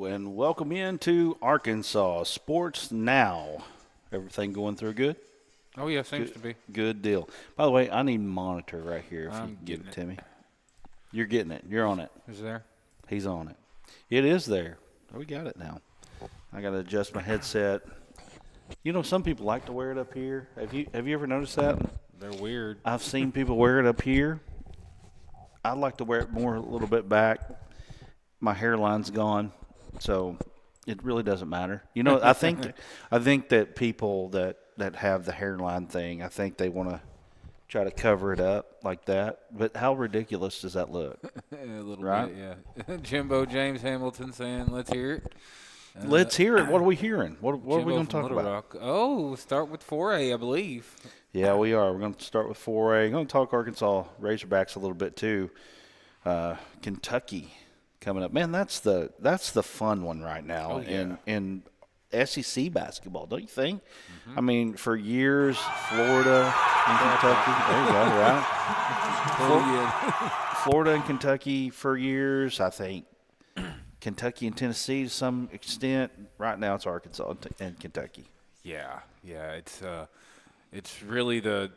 and welcome into Arkansas Sports Now. Everything going through good? Oh, yeah, seems to be. Good deal. By the way, I need a monitor right here if you I'm can give it getting to me. You're getting it. You're on it. Is there? He's on it. It is there. We got it now. I got to adjust my headset. You know, some people like to wear it up here. Have you ever noticed that? They're weird. I've seen people wear it up here. I'd like to wear it more a little bit back. My hairline's gone, so it really doesn't matter. You know, I think that people that have the hairline thing, I think they want to try to cover it up like that. But how ridiculous does that look? A little Right? bit, yeah. Jimbo James Hamilton saying, let's hear it. Let's hear it. What are we hearing? What are we Jimbo going to from talk Little about? Rock. Oh, start with 4A, I believe. Yeah, we are. We're going to start with 4A. I'm going to talk Arkansas Razorbacks a little bit too. Kentucky coming up. Man, that's the fun one right now in SEC basketball, don't you think? Mm-hmm. I mean, for years, Florida and Kentucky. There you go, right? Florida and Kentucky for years. I think Kentucky and Tennessee to some extent. Right now, it's Arkansas and Kentucky. Yeah. It's really the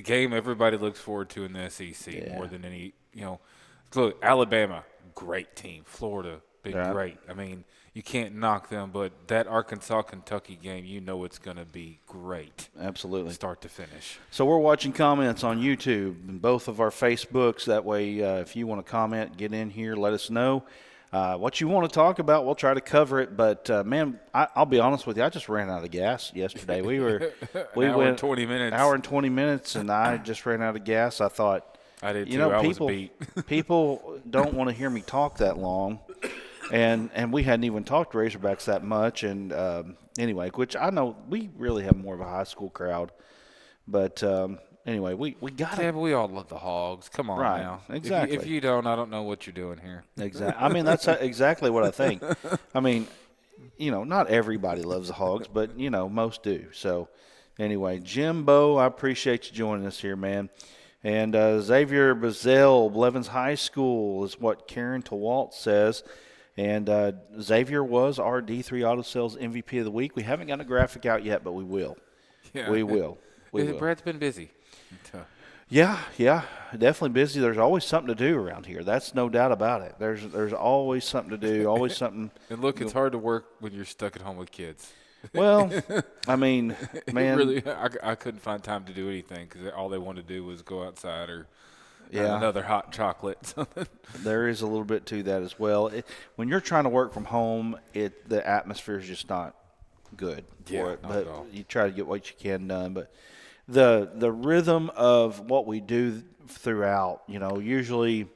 game everybody looks forward to in the SEC more than any. Look, Alabama, great team. Florida, great. I mean, you can't knock them, but that Arkansas-Kentucky game, it's going to be great. Absolutely. Start to finish. So we're watching comments on YouTube and both of our Facebooks. That way, if you want to comment, get in here, let us know. What you want to talk about, we'll try to cover it. But, man, I'll be honest with you. I just ran out of gas yesterday. We hour and 20 minutes. Hour and 20 minutes, and I just ran out of gas. I thought, I did too. I was beat. People don't want to hear me talk that long. And we hadn't even talked Razorbacks that much. And anyway, which I know we really have more of a high school crowd. But anyway, we got it. Yeah, but we all love the Hogs. Come on now. Exactly. If you don't, I don't know what you're doing here. Exactly. I mean, that's exactly what I think. I mean, not everybody loves the Hogs, but, most do. So anyway, Jimbo, I appreciate you joining us here, man. And Xavier Bazell, Blevins High School is what Karen Tawalt says. And Xavier was our D3 Auto Sales MVP of the week. We haven't got a graphic out yet, but we will. Yeah. We will. Brad's been busy. Yeah, definitely busy. There's always something to do around here. That's no doubt about it. There's always something to do, always something. And look, it's hard to work when you're stuck at home with kids. Well, I mean, man. Really, I couldn't find time to do anything because all they wanted to do was go outside or another hot chocolate. There is a little bit to that as well. When you're trying to work from home, the atmosphere is just not good for it. But you try to get what you can done. But the rhythm of what we do throughout, usually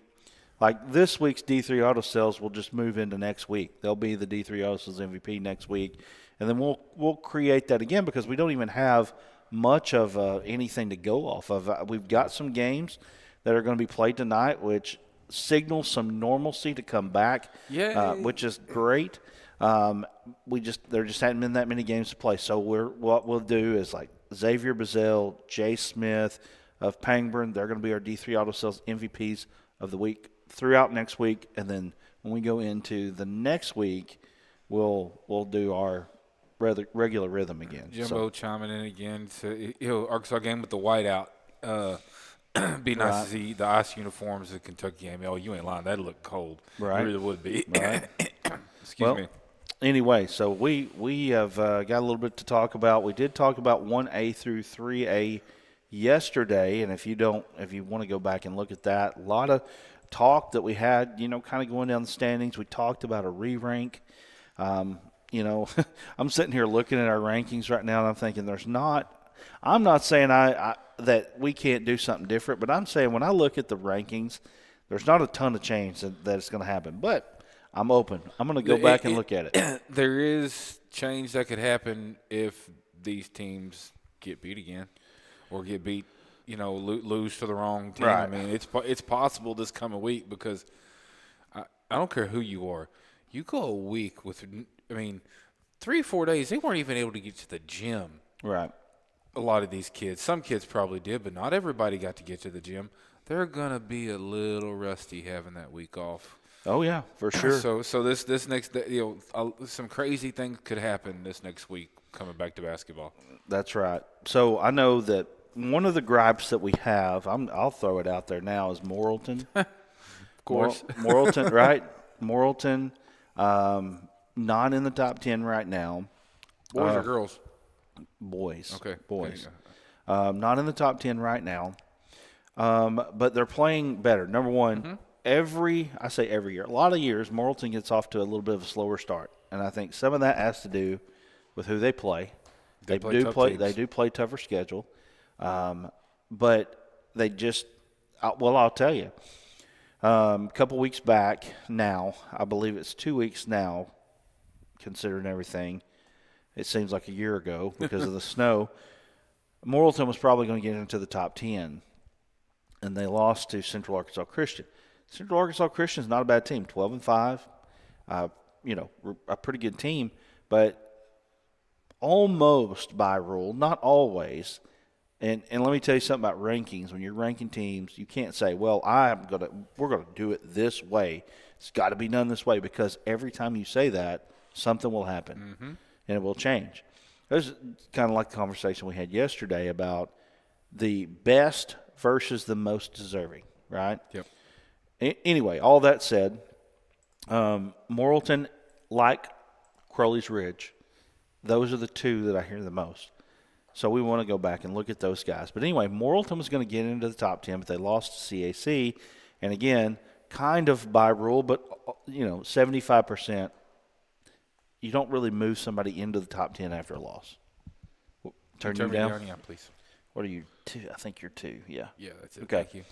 like this week's D3 Auto Sales will just move into next week. They'll be the D3 Auto Sales MVP next week. And then we'll create that again because we don't even have much of anything to go off of. We've got some games that are going to be played tonight, which signals some normalcy to come back, which is great. There just hadn't been that many games to play. So what we'll do is like Xavier Bazell, Jay Smith of Pangburn, they're going to be our D3 Auto Sales MVPs of the week throughout next week. And then when we go into the next week, we'll do our regular rhythm again. Jimbo chiming in again. So, Arkansas game with the whiteout. Be nice to see the ice uniforms of the Kentucky game. Oh, you ain't lying. That'd look cold. Right. It really would be. Right. Excuse me. Anyway, so we have got a little bit to talk about. We did talk about 1A through 3A yesterday, and if you want to go back and look at that, a lot of talk that we had, kind of going down the standings. We talked about a re-rank. I'm sitting here looking at our rankings right now, and I'm thinking I'm not saying that we can't do something different, but I'm saying when I look at the rankings, there's not a ton of change that it's going to happen. But I'm open. I'm going to go back and look at it. There is change that could happen if these teams get beat again or get beat, lose to the wrong team. Right. I mean, it's possible this coming week because I don't care who you are. You go a week with, 3 or 4 days, they weren't even able to get to the gym. Right. A lot of these kids. Some kids probably did, but not everybody got to get to the gym. They're going to be a little rusty having that week off. Oh yeah, for sure. So this next some crazy things could happen this next week coming back to basketball. That's right. So I know that one of the gripes that we have, I'll throw it out there now, is Morrilton. Of course, Morrilton, right? Morrilton, not in the top 10 right now. Boys or girls? Boys. Okay. Boys. Not in the top 10 right now. But they're playing better. Number one, every year, a lot of years, Morrilton gets off to a little bit of a slower start. And I think some of that has to do with who they play. They do play tougher schedule. But they just, I'll tell you, a couple weeks back now, I believe it's 2 weeks now, considering everything. It seems like a year ago because of the snow. Morrilton was probably going to get into the top 10, and they lost to Central Arkansas Christian. Central Arkansas Christian is not a bad team, 12-5, a pretty good team, but almost by rule, not always. And let me tell you something about rankings. When you're ranking teams, you can't say, well, we're gonna do it this way. It's got to be done this way, because every time you say that, something will happen, and it will change. It's kind of like the conversation we had yesterday about the best versus the most deserving, right? Yep. Anyway, all that said, Morrilton, like Crowley's Ridge, those are the two that I hear the most. So we want to go back and look at those guys. But anyway, Morrilton was going to get into the top 10, but they lost to CAC. And again, kind of by rule, but 75%, you don't really move somebody into the top 10 after a loss. Turn you down? Yeah, please. What are you, 2? I think you're 2, yeah. Yeah, that's it. Okay. Thank you.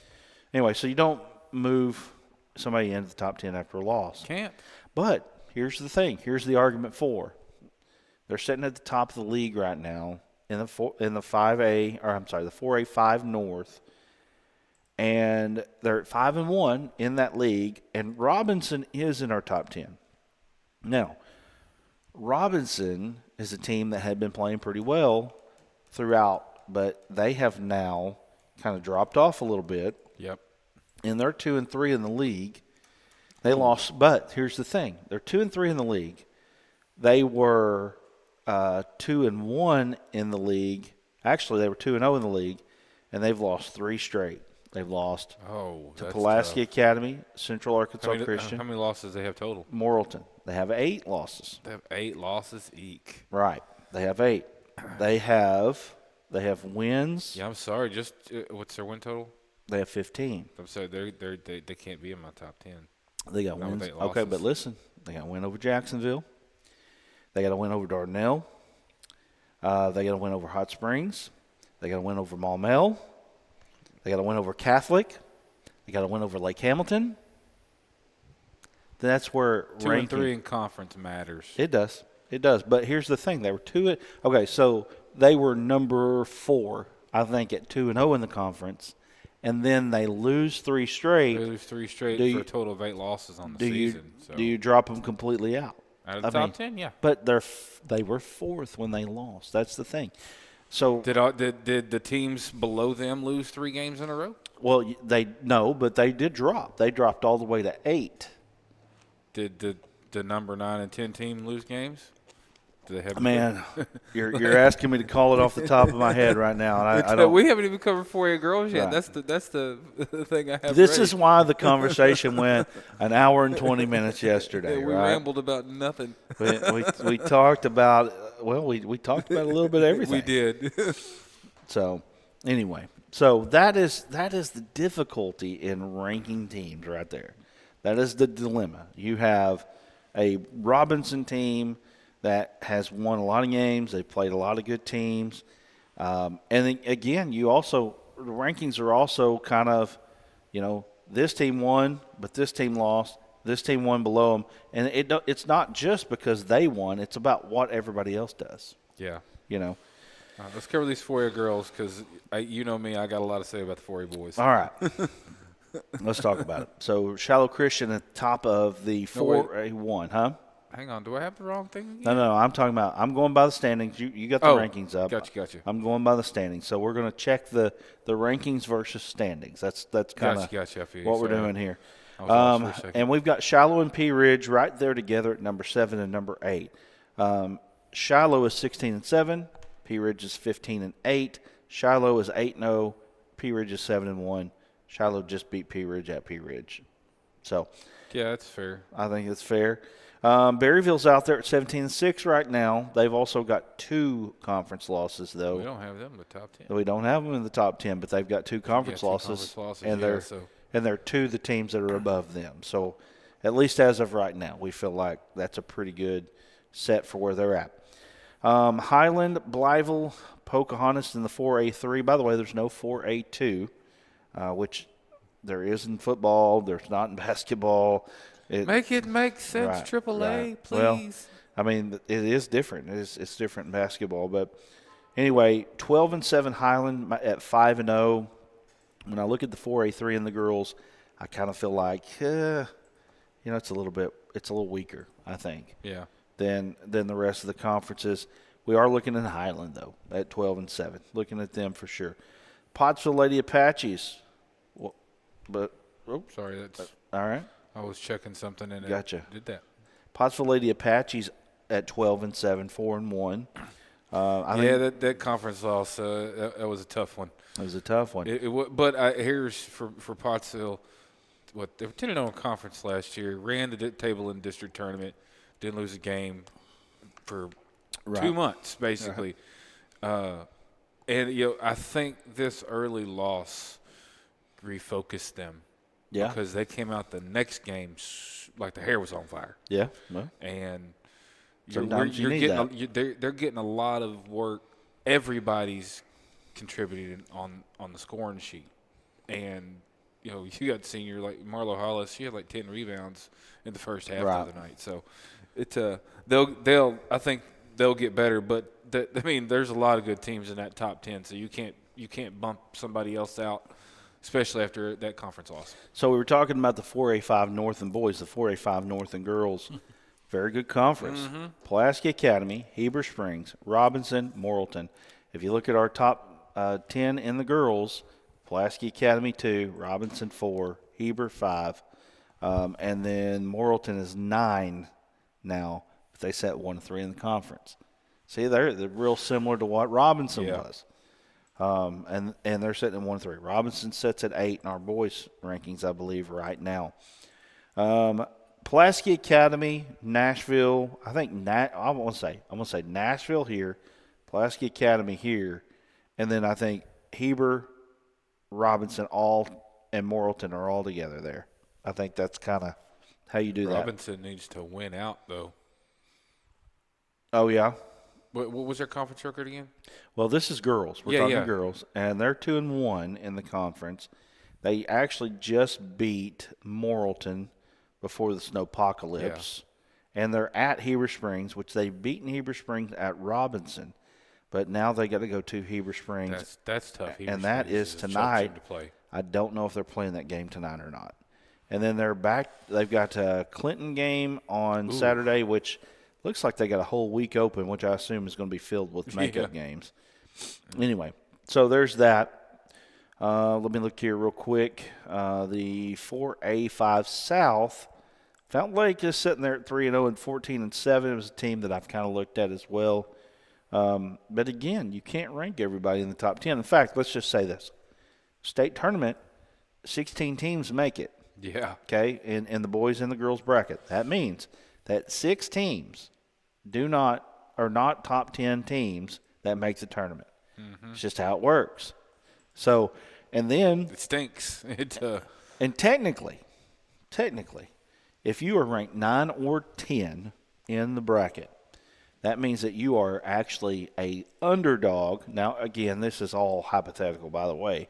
Anyway, so you don't move somebody into the top 10 after a loss. Can't. But here's the thing. Here's the argument for. They're sitting at the top of the league right now in the 4A 5 North, and they're at 5-1 in that league. And Robinson is in our top 10. Now, Robinson is a team that had been playing pretty well throughout, but they have now kind of dropped off a little bit. Yep. And they're 2-3 in the league. They lost, but here's the thing: they're 2-3 in the league. They were 2-1 in the league. Actually, they were 2-0 in the league, and they've lost 3 straight. They've lost to Pulaski Academy, Central Arkansas Christian. How many losses they have total? Morrilton. They have 8 losses. They have 8 losses each. Right. They have 8. They have wins. Yeah, I'm sorry. Just what's their win total? They have 15. I'm sorry. They can't be in my top 10. They got wins. Okay, but listen, they got a win over Jacksonville. They got a win over Dardanelle. They got a win over Hot Springs. They got a win over Maumelle. They got a win over Catholic. They got a win over Lake Hamilton. That's where 2-3 in conference matters. It does. It does. But here's the thing: they were okay, so they were number 4, I think, at 2-0 in the conference, and then they lose 3 straight. They lose 3 straight for a total of 8 losses on the season. Do you drop them completely out? Out of the top 10, yeah. But they were 4th when they lost. That's the thing. So did the teams below them lose 3 games in a row? Well, but they did drop. They dropped all the way to 8. Did the number 9 and 10 team lose games? Do they have? Man, you're asking me to call it off the top of my head right now, and I don't. We haven't even covered 4A girls yet. Right. That's the thing I have. This is why the conversation went an hour and 20 minutes yesterday. Yeah, we rambled about nothing. We talked about we talked about a little bit of everything. We did. So anyway, that is the difficulty in ranking teams right there. That is the dilemma. You have a Robinson team that has won a lot of games. They've played a lot of good teams. And then, again, the rankings are also kind of, this team won, but this team lost. This team won below them. And it's not just because they won. It's about what everybody else does. Yeah. Let's cover these 4A girls because, you know me, I got a lot to say about the 4A boys. All right. Let's talk about it. So, Shallow Christian at the top of the 4A1, huh? Hang on. Do I have the wrong thing again? No. I'm going by the standings. You got the rankings up. Gotcha. I'm going by the standings. So we're going to check the rankings versus standings. That's kind of what we're doing here. And we've got Shiloh and Pea Ridge right there together at number 7 and number 8. Shiloh is 16-7. Pea Ridge is 15-8. Shiloh is 8-0. Pea Ridge is 7-1. Shiloh just beat Pea Ridge at Pea Ridge. So, yeah, that's fair. I think it's fair. Berryville's out there at 17-6 right now. They've also got 2 conference losses, though. We don't have them in the top 10. We don't have them in the top 10, but they've got 2 conference losses, and they're 2 of the teams that are above them. So, at least as of right now, we feel like that's a pretty good set for where they're at. Highland, Blytheville, Pocahontas in the 4A3. By the way, there's no 4A2, which there is in football. There's not in basketball. Make it make sense, right, AAA, please. Well, I mean, it is different. It's different in basketball. But anyway, 12-7 Highland at 5-0. When I look at the 4A3 and the girls, I kind of feel like, it's a little weaker, I think. Yeah. Than the rest of the conferences. We are looking at Highland, though, at 12-7. Looking at them for sure. Pottsville Lady Apaches. Sorry, that's all right. I was checking something and Gotcha. It did that. Pottsville Lady Apaches at 12-7, 4-1. I think that conference loss, that was a tough one. It was a tough one. But here's for Pottsville, they were 10-0 conference last year. Ran the table in district tournament. Didn't lose a game for 2 months, basically. And I think this early loss refocused them. Yeah. Because they came out the next game like the hair was on fire. Yeah. Well, and sometimes you need that. They're getting a lot of work. Everybody's contributing on the scoring sheet. And, you got senior like Marlo Hollis. She had like 10 rebounds in the first half of the night. So it's I think they'll get better. But there's a lot of good teams in that top 10. So you can't bump somebody else out, especially after that conference loss. So we were talking about the 4A5 North and boys, the 4A5 North and girls. Very good conference. Mm-hmm. Pulaski Academy, Heber Springs, Robinson, Morrilton. If you look at our top 10 in the girls, Pulaski Academy 2, Robinson 4, Heber 5, and then Morrilton is 9 now. But they set 1-3 in the conference. See, they're real similar to what Robinson was. And they're sitting at 1-3. Robinson sits at 8 in our boys' rankings, I believe, right now. Pulaski Academy, Nashville. I think I'm gonna say Nashville here, Pulaski Academy here, and then I think Heber, Robinson, and Morrilton are all together there. I think that's kind of how you do that. Robinson needs to win out, though. Oh yeah. What was their conference record again? Well, this is girls. We're talking girls, and they're 2-1 in the conference. They actually just beat Morrilton before the snowpocalypse, and they're at Heber Springs, which they've beaten Heber Springs at Robinson, but now they got to go to Heber Springs. That's tough. Heber and that is tonight. To play. I don't know if they're playing that game tonight or not. And then they're back. They've got a Clinton game on Saturday, which looks like they got a whole week open, which I assume is going to be filled with makeup games. Anyway, so there's that. Let me look here real quick. The 4A5 South, Fountain Lake is sitting there at 3-0 and 14-7. It was a team that I've kind of looked at as well. But again, you can't rank everybody in the top 10. In fact, let's just say this. State tournament, 16 teams make it. Yeah. Okay, in the boys and the girls bracket. That means that 6 teams are not top 10 teams that make the tournament. Mm-hmm. It's just how it works. So, and then it stinks. And technically, if you are ranked 9 or 10 in the bracket, that means that you are actually a underdog. Now, again, this is all hypothetical, by the way,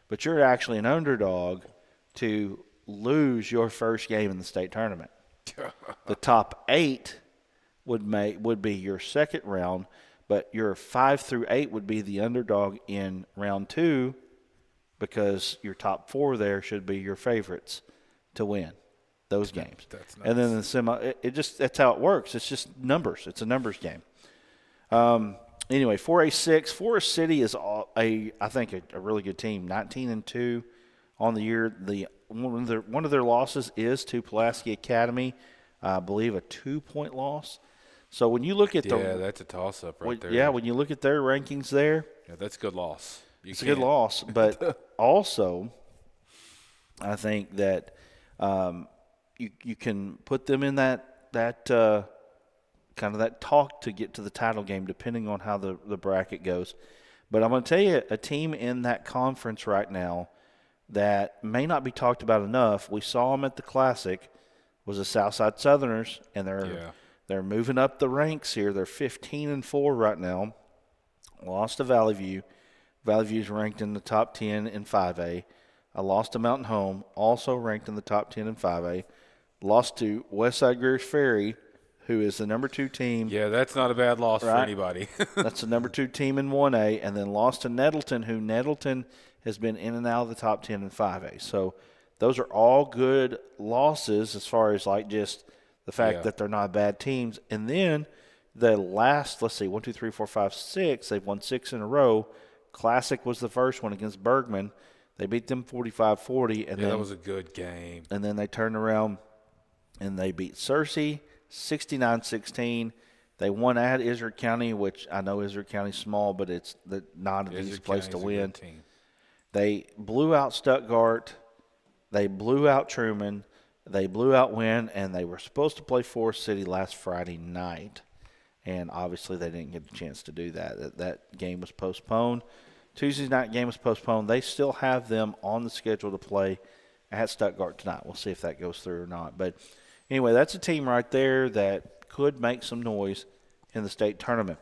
but you're actually an underdog to lose your first game in the state tournament. The top 8 would be your second round, but your 5 through 8 would be the underdog in round 2, because your top 4 there should be your favorites to win those games. That's nice. And then the semi, that's how it works. It's just numbers. It's a numbers game. Anyway, 4A6, Forest City is I think a really good team, 19-2 on the year. One of their losses is to Pulaski Academy, I believe a 2-point loss. So when you look at that's a toss-up there. Yeah, when you look at their rankings there. Yeah, that's a good loss. It's a good loss. But also, I think that you can put them in that kind of that talk to get to the title game, depending on how the bracket goes. But I'm going to tell you, a team in that conference right now that may not be talked about enough. We saw them at the Classic. Was the Southside Southerners, and they're moving up the ranks here. They're 15-4 right now. Lost to Valley View. Valley View's ranked in the top 10 in 5A. I lost to Mountain Home, also ranked in the top 10 in 5A. Lost to Westside Greers Ferry, who is the number 2 team. Yeah, that's not a bad loss for anybody. That's the number 2 team in 1A, and then lost to Nettleton, who Nettleton has been in and out of the top 10 in 5A. So those are all good losses as far as like just the fact that they're not bad teams. And then the last, let's see, 1, 2, 3, 4, 5, 6, they've won 6 in a row. Classic was the first one against Bergman. They beat them 45-40. And then, that was a good game. And then they turned around and they beat Searcy 69-16. They won at Israel County, which I know Israel County's small, but it's not an easy place to win. They blew out Stuttgart. They blew out Truman. They blew out Wynn, and they were supposed to play Forest City last Friday night. And obviously they didn't get a chance to do that. That game was postponed. Tuesday night game was postponed. They still have them on the schedule to play at Stuttgart tonight. We'll see if that goes through or not. But anyway, that's a team right there that could make some noise in the state tournament.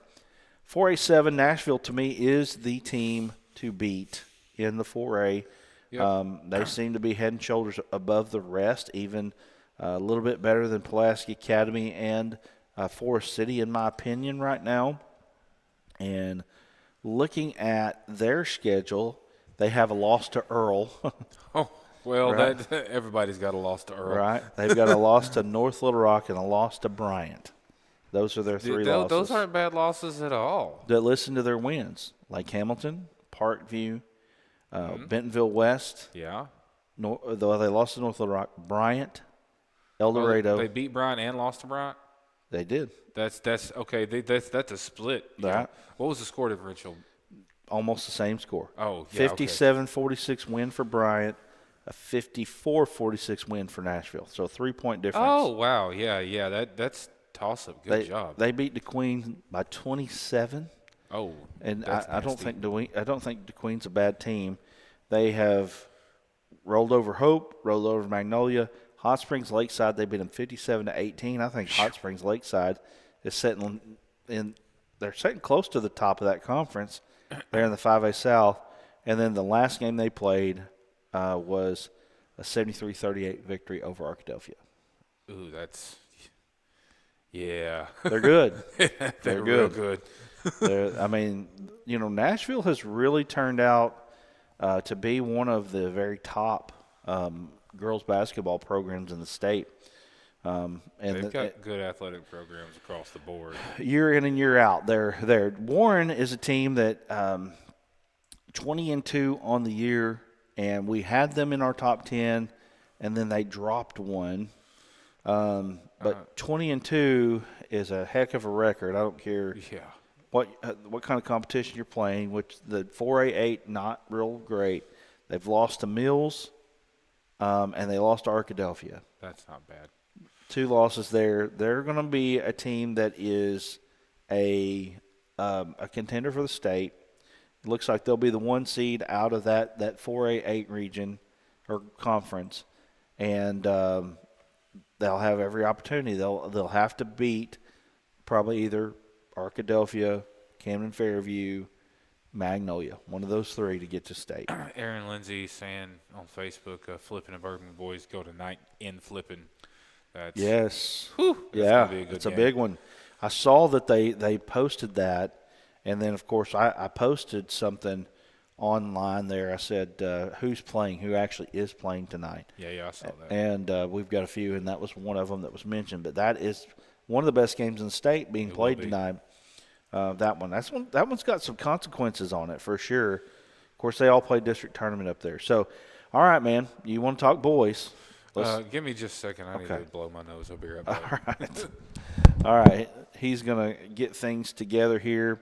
4A7, Nashville, to me, is the team to beat in the 4A. Yep. They seem to be head and shoulders above the rest, even a little bit better than Pulaski Academy and Forest City, in my opinion, right now. And looking at their schedule, they have a loss to Earl. Right? Everybody's got a loss to Earl. Right. They've got a loss to North Little Rock and a loss to Bryant. Those are their 3 losses. Those aren't bad losses at all. Listen to their wins. Lake Hamilton, Parkview, Bentonville West. Yeah. Though they lost to North Little Rock. Bryant, El Dorado. They beat Bryant and lost to Bryant? They did. That's okay. That's a split. Right. What was the score differential? Almost the same score. Oh, yeah. 57-46 win for Bryant, a 54-46 win for Nashville. So a 3-point difference. Oh, wow. Yeah. That's toss-up. Good job. They beat DeQueen by 27. Oh, and I don't think DeQueen's a bad team. They have rolled over Hope, rolled over Magnolia. Hot Springs Lakeside, they beat them 57-18. I think Hot Springs Lakeside is sitting close to the top of that conference. They're in the 5A South. And then the last game they played was a 73-38 victory over Arkadelphia. Ooh, yeah. They're good. They're real good. Nashville has really turned out to be one of the very top girls basketball programs in the state. And they've got good athletic programs across the board. Year in and year out. Warren is a team that 20-2 on the year, and we had them in our top 10, and then they dropped one. But 20-2 is a heck of a record. I don't care what kind of competition you're playing, which the 4A8, not real great. They've lost to Mills, and they lost to Arkadelphia. That's not bad. 2 losses there. They're going to be a team that is a contender for the state. It looks like they'll be the 1 seed out of that 4A8 region or conference, and they'll have every opportunity. They'll have to beat probably either Arkadelphia, Camden Fairview, Magnolia, one of those 3 to get to state. Aaron Lindsay saying on Facebook, Flipping and Bergman boys go tonight in Flipping. Yes. It's a big one. I saw that they posted that, and then, of course, I posted something online there. I said, who's playing, who actually is playing tonight. Yeah, I saw that. And we've got a few, and that was one of them that was mentioned. But that is one of the best games in the state being played tonight. That one's got some consequences on it for sure. Of course, they all play district tournament up there. So All right, man. You want to talk boys? Give me just a second. I need to blow my nose. I'll be right back. All right. All right. He's going to get things together here.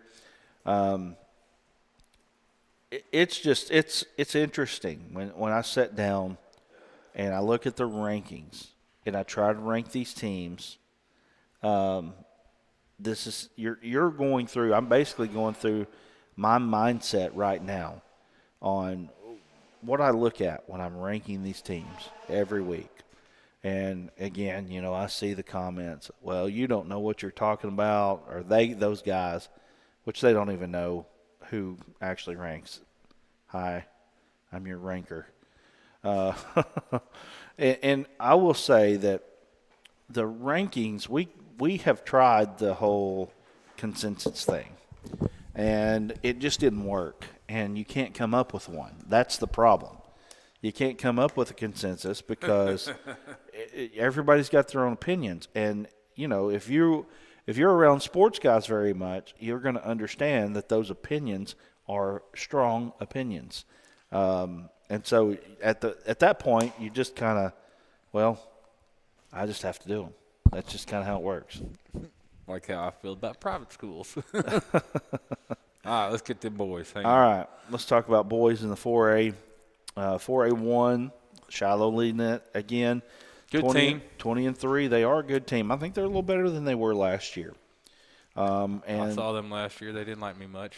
It's interesting when I sit down and I look at the rankings and I try to rank these teams. This is you're going through. I'm basically going through my mindset right now on what I look at when I'm ranking these teams every week. And again, I see the comments. Well, you don't know what you're talking about, or those guys, which they don't even know who actually ranks. Hi, I'm your ranker. And I will say that the rankings, we have tried the whole consensus thing, and it just didn't work, and you can't come up with one. That's the problem. You can't come up with a consensus because everybody's got their own opinions, and if you're around sports guys very much, you're going to understand that those opinions are strong opinions. And so at that point, you just kind of, I just have to do them. That's just kind of how it works. Like how I feel about private schools. All right, let's get them boys. All right, let's talk about boys in the 4A. 4A1, Shiloh leading it again. Good team. 20-3. They are a good team. I think they're a little better than they were last year. And I saw them last year. They didn't like me much.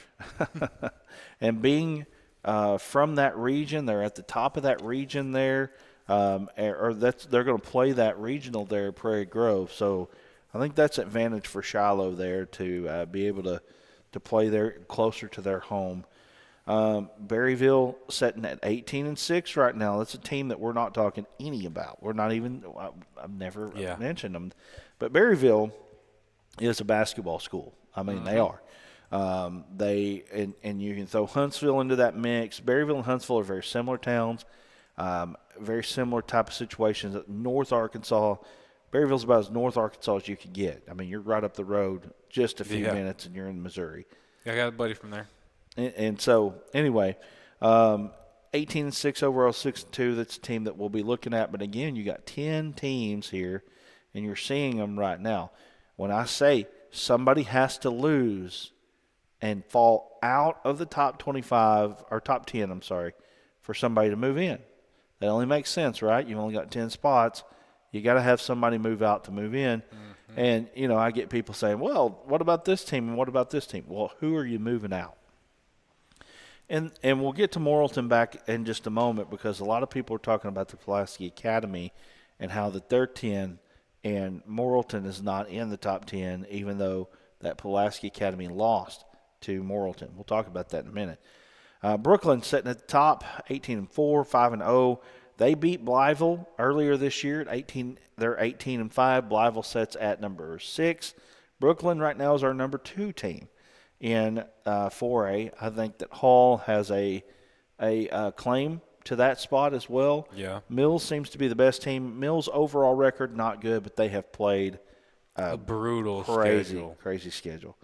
And being from that region, they're at the top of that region there. They're going to play that regional there at Prairie Grove. So I think that's an advantage for Shiloh there to be able to play there closer to their home. Berryville sitting at 18-6 right now. That's a team that we're not talking any about. We're not even. I've never mentioned them, but Berryville is a basketball school. I mean, they are. And you can throw Huntsville into that mix. Berryville and Huntsville are very similar towns, very similar type of situations. North Arkansas, Berryville's about as North Arkansas as you could get. I mean, you're right up the road, just a few minutes, and you're in Missouri. Yeah, I got a buddy from there. And so, anyway, 18-6 overall, 6-2. That's a team that we'll be looking at. But again, you got 10 teams here, and you're seeing them right now. When I say somebody has to lose and fall out of the top 25 or top 10, for somebody to move in, that only makes sense, right? You've only got 10 spots. You got to have somebody move out to move in. Mm-hmm. And I get people saying, "Well, what about this team and what about this team?" Well, who are you moving out? And we'll get to Morrilton back in just a moment because a lot of people are talking about the Pulaski Academy and how that they're 10 and Morrilton is not in the top 10 even though that Pulaski Academy lost to Morrilton. We'll talk about that in a minute. Brooklyn sitting at the top, 18-4, 5-0. They beat Blytheville earlier this year at 18. They're 18-5. Blytheville sits at number 6. Brooklyn right now is our number 2 team. In 4A, I think that Hall has a claim to that spot as well. Yeah. Mills seems to be the best team. Mills' overall record, not good, but they have played a brutal crazy schedule.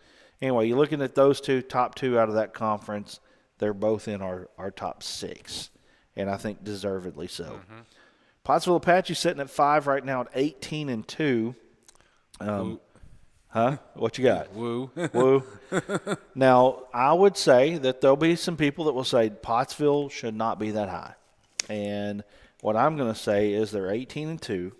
Anyway, you're looking at those top two out of that conference. They're both in our top 6, and I think deservedly so. Mm-hmm. Pottsville Apache sitting at 5 right now at 18-2. Huh? What you got? Woo. Woo. Now, I would say that there'll be some people that will say Pottsville should not be that high. And what I'm going to say is they're 18-2.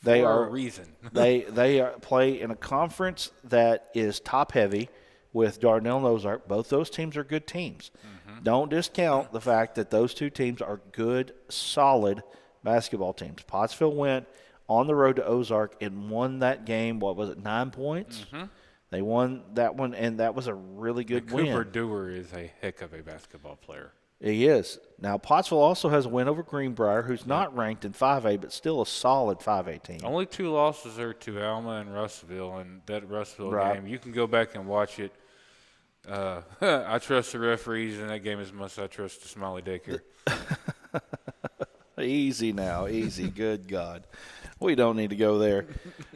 They For a reason. they play in a conference that is top-heavy with Dardanelle and Ozark. Both those teams are good teams. Mm-hmm. Don't discount the fact that those two teams are good, solid basketball teams. Pottsville went on the road to Ozark and won that game, 9 points? Mm-hmm. They won that one, and that was a really good win. Cooper Dewar is a heck of a basketball player. He is. Now, Pottsville also has a win over Greenbrier, who's not ranked in 5A, but still a solid 5A team. Only 2 losses are to Alma and Russellville, and that Russellville game, you can go back and watch it. I trust the referees in that game as much as I trust the Smiley daycare. Easy now, easy. Good God. We don't need to go there.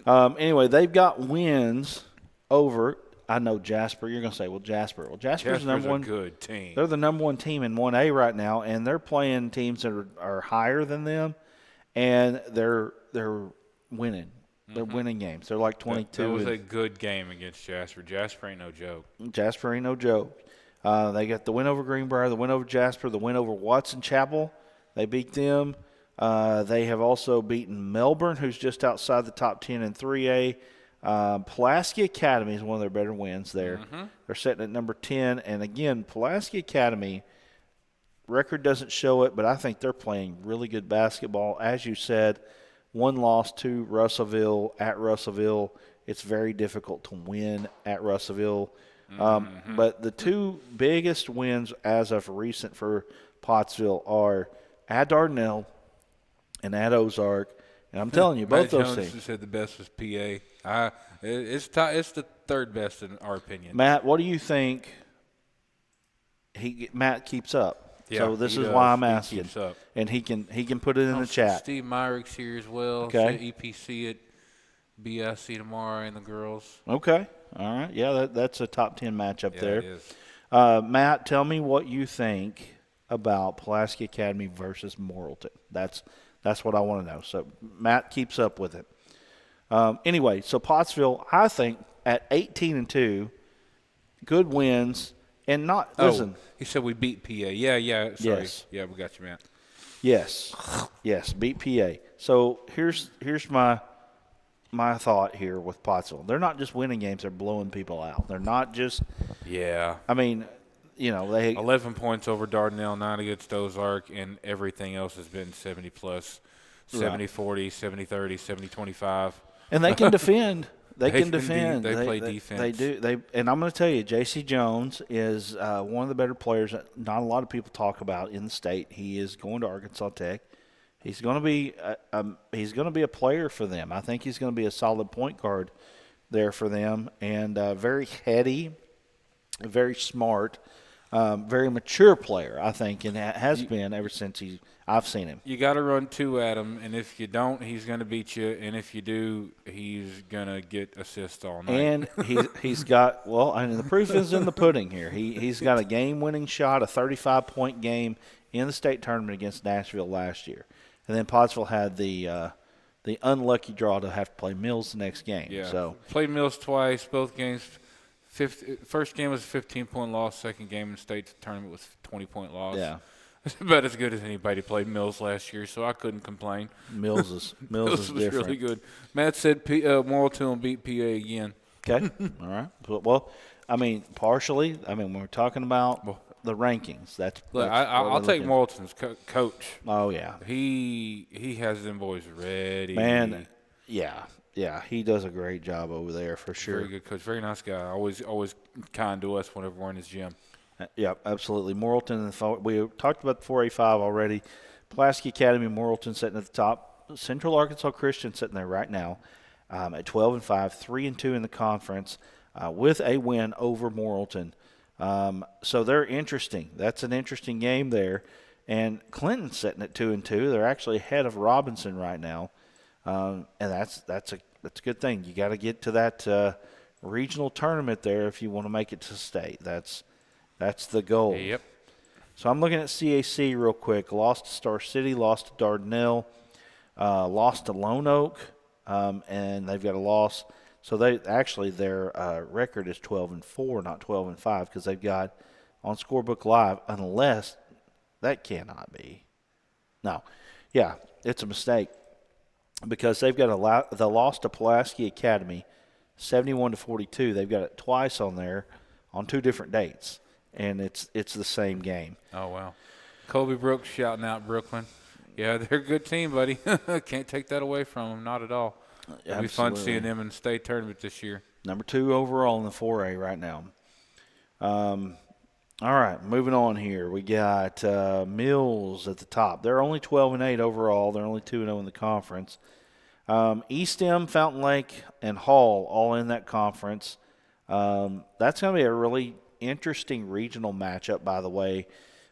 Anyway, they've got wins over I know Jasper. You're going to say, well, Jasper. Well, Jasper's the number one. A good team. They're the number one team in 1A right now, and they're playing teams that are higher than them, and they're winning. They're winning games. They're like 22. That was a good game against Jasper. Jasper ain't no joke. Jasper ain't no joke. They got the win over Greenbrier, the win over Jasper, the win over Watson Chapel. They beat them. They have also beaten Melbourne, who's just outside the top 10 in 3A. Pulaski Academy is one of their better wins there. They're sitting at number 10. And, again, Pulaski Academy, record doesn't show it, but I think they're playing really good basketball. As you said, one loss to Russellville at Russellville. It's very difficult to win at Russellville. But the two biggest wins as of recent for Pottsville are at Dardanelle and at Ozark. And I'm telling you, both those teams. Jones said the best was PA. It's the third best in our opinion. Matt, what do you think Matt keeps up? Yeah, so this is why I'm asking. He keeps up. And he can put it in the chat. Steve Myrick's here as well. Okay. EPC at BIC tomorrow and the girls. Okay. All right. Yeah, that's a top 10 matchup there. It is. Matt, tell me what you think about Pulaski Academy versus Morrilton. That's what I want to know. So Matt keeps up with it. Anyway, so Pottsville, I think at 18-2, good wins, and not listen. He said we beat PA. Yeah. Sorry. Yes. Yeah, we got you, man. Yes, beat PA. So here's my thought here with Pottsville. They're not just winning games; they're blowing people out. They're not just. Yeah. I mean, they 11 points over Dardanelle, 9 against Ozark, and everything else has been 70 plus, 70-40, 70-30, 70-25. And they can defend. They can defend. They play defense. They do. And I'm going to tell you, J.C. Jones is one of the better players that not a lot of people talk about in the state. He is going to Arkansas Tech. He's going to be a player for them. I think he's going to be a solid point guard there for them, and very heady, very smart, very mature player, I think, and has been ever since I've seen him. You got to run two at him, and if you don't, he's going to beat you, and if you do, he's going to get assists all night. And he's got the proof is in the pudding here. He's got a game-winning shot, a 35-point game in the state tournament against Nashville last year, and then Pottsville had the unlucky draw to have to play Mills the next game. Yeah, so played Mills twice, both games. First game was a 15-point loss. Second game in the state tournament was a 20-point loss. Yeah. It's about as good as anybody played Mills last year, so I couldn't complain. Mills is was different. really good. Matt said Morrilton will beat PA again. Okay. All right. Well, I mean, partially. I mean, when we're talking about the rankings, I'll take Morrilton's coach. Oh, yeah. He has them boys ready. Man, yeah, he does a great job over there for sure. Very good coach. Very nice guy. Always kind to us whenever we're in his gym. Yeah, absolutely. Morrilton, we talked about the 4A5 already. Pulaski Academy, Morrilton sitting at the top. Central Arkansas Christian sitting there right now at 12-5, 3-2 in the conference with a win over Morrilton. So they're interesting. That's an interesting game there. And Clinton's sitting at 2-2. They're actually ahead of Robinson right now, and that's a good thing. You got to get to that regional tournament there if you want to make it to state. That's the goal. Yep. So I'm looking at CAC real quick. Lost to Star City, lost to Dardanelle, lost to Lone Oak, and they've got a loss. So their record is 12-4, not 12-5, because they've got on Scorebook Live, unless that cannot be. No. Yeah, it's a mistake because they've got the loss to Pulaski Academy, 71-42. They've got it twice on there on two different dates. And it's the same game. Oh, wow. Kobe Brooks shouting out Brooklyn. Yeah, they're a good team, buddy. Can't take that away from them, not at all. It'll be fun seeing them in the state tournament this year. Number 2 overall in the 4A right now. All right, moving on here. We got Mills at the top. They're only 12-8 overall. They're only 2-0 in the conference. East End, Fountain Lake, and Hall all in that conference. That's going to be a really interesting regional matchup, by the way.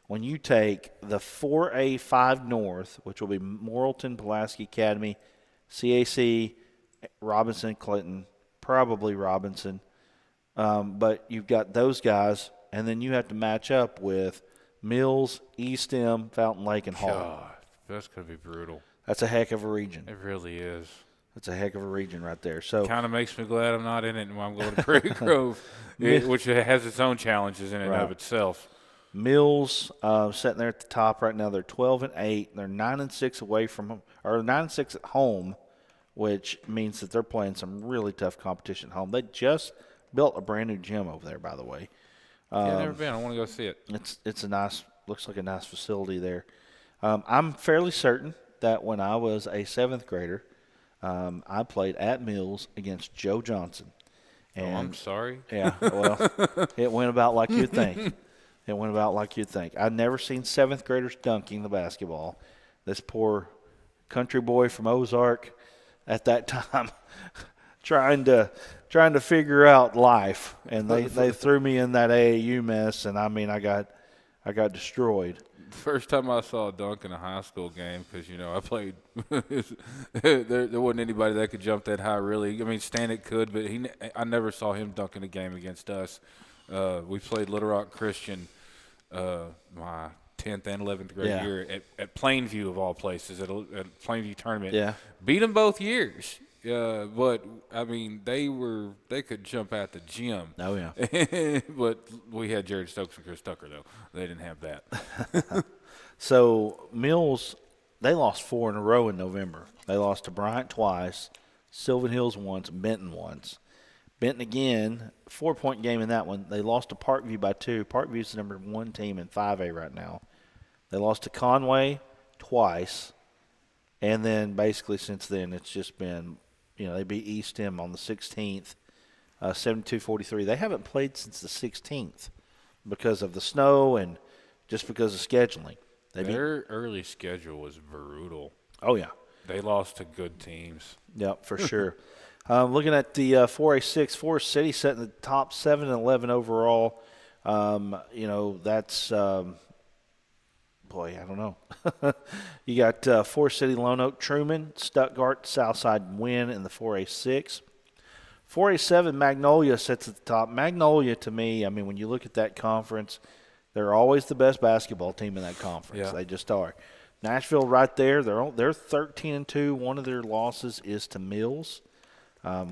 When you take the 4A5 North, which will be Morrilton, Pulaski Academy, CAC, Robinson, Clinton, probably Robinson, But you've got those guys, and then you have to match up with Mills, East End, Fountain Lake, and Hall. God, that's going to be brutal. That's a heck of a region. It really is. That's a heck of a region right there. So kind of makes me glad I'm not in it when I'm going to Prairie Grove, which has its own challenges in and of itself. Mills sitting there at the top right now. They're 12-8. They're 9-6 away from, or 9-6 at home, which means that they're playing some really tough competition at home. They just built a brand new gym over there, by the way. I've never been. I want to go see it. It's a nice, looks like a nice facility there. I'm fairly certain that when I was a 7th grader, I played at Mills against Joe Johnson. And, I'm sorry. Yeah, well, it went about like you'd think. It went about like you'd think. I'd never seen 7th graders dunking the basketball. This poor country boy from Ozark at that time trying to figure out life, and they threw me in that AAU mess, and I mean I got destroyed. First time I saw a dunk in a high school game, because I played. there wasn't anybody that could jump that high, really. I mean, Stanek could, but I never saw him dunk in a game against us. We played Little Rock Christian my 10th and 11th grade year at Plainview, of all places, at Plainview tournament. Yeah, beat them both years. But I mean, they could jump out the gym. Oh yeah. But we had Jared Stokes and Chris Tucker, though. They didn't have that. So Mills, they lost 4 in a row in November. They lost to Bryant twice, Sylvan Hills once, Benton once. Benton again, 4-point game in that one. They lost to Parkview by 2. Parkview's the number 1 team in 5A right now. They lost to Conway twice, and then basically since then it's just been. They beat East End on the 16th, 72-43. They haven't played since the 16th because of the snow and just because of scheduling. Their early schedule was brutal. Oh, yeah. They lost to good teams. Yep, for sure. Looking at the 4A6, Forest City setting the top 7 and 11 overall. That's boy, I don't know. You got Forest City, Lone Oak, Truman, Stuttgart, Southside win in the 4A6. 4A7, Magnolia sits at the top. Magnolia, to me, I mean, when you look at that conference, they're always the best basketball team in that conference. Yeah. They just are. Nashville right there, they're 13-2. One of their losses is to Mills,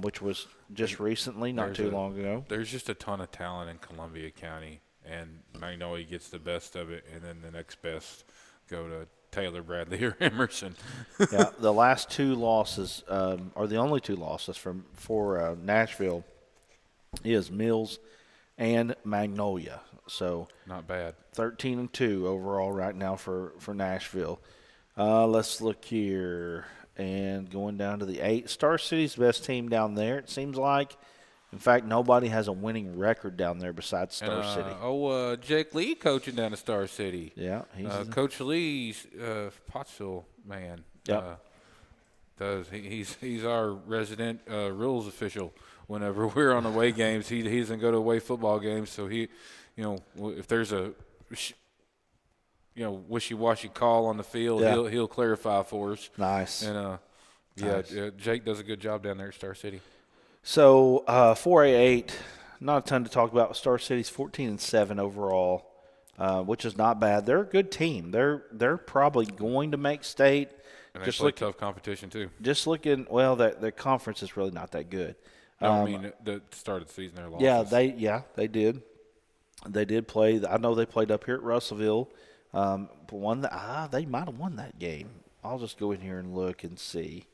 which was just recently, not too long ago. There's just a ton of talent in Columbia County. And Magnolia gets the best of it, and then the next best go to Taylor, Bradley, or Emerson. Yeah, the last 2 losses, or the only 2 losses for Nashville, is Mills and Magnolia. So not bad. 13-2 overall right now for Nashville. Let's look here, and going down to the 8. Star City's best team down there, it seems like. In fact, nobody has a winning record down there besides Star City. Jake Lee coaching down at Star City. Yeah. Coach Lee's Pottsville man. Yep. He's our resident rules official. Whenever we're on away games, he doesn't go to away football games. So if there's a wishy-washy call on the field, he'll clarify for us. Nice. And Jake does a good job down there at Star City. So 4A8, not a ton to talk about. Star City's 14-7 overall, which is not bad. They're a good team. They're probably going to make state. And they play tough competition too. Just looking, well, their conference is really not that good. I mean, the start of the season, their losses. They did. They did play. I know they played up here at Russellville. They might have won that game. I'll just go in here and look and see.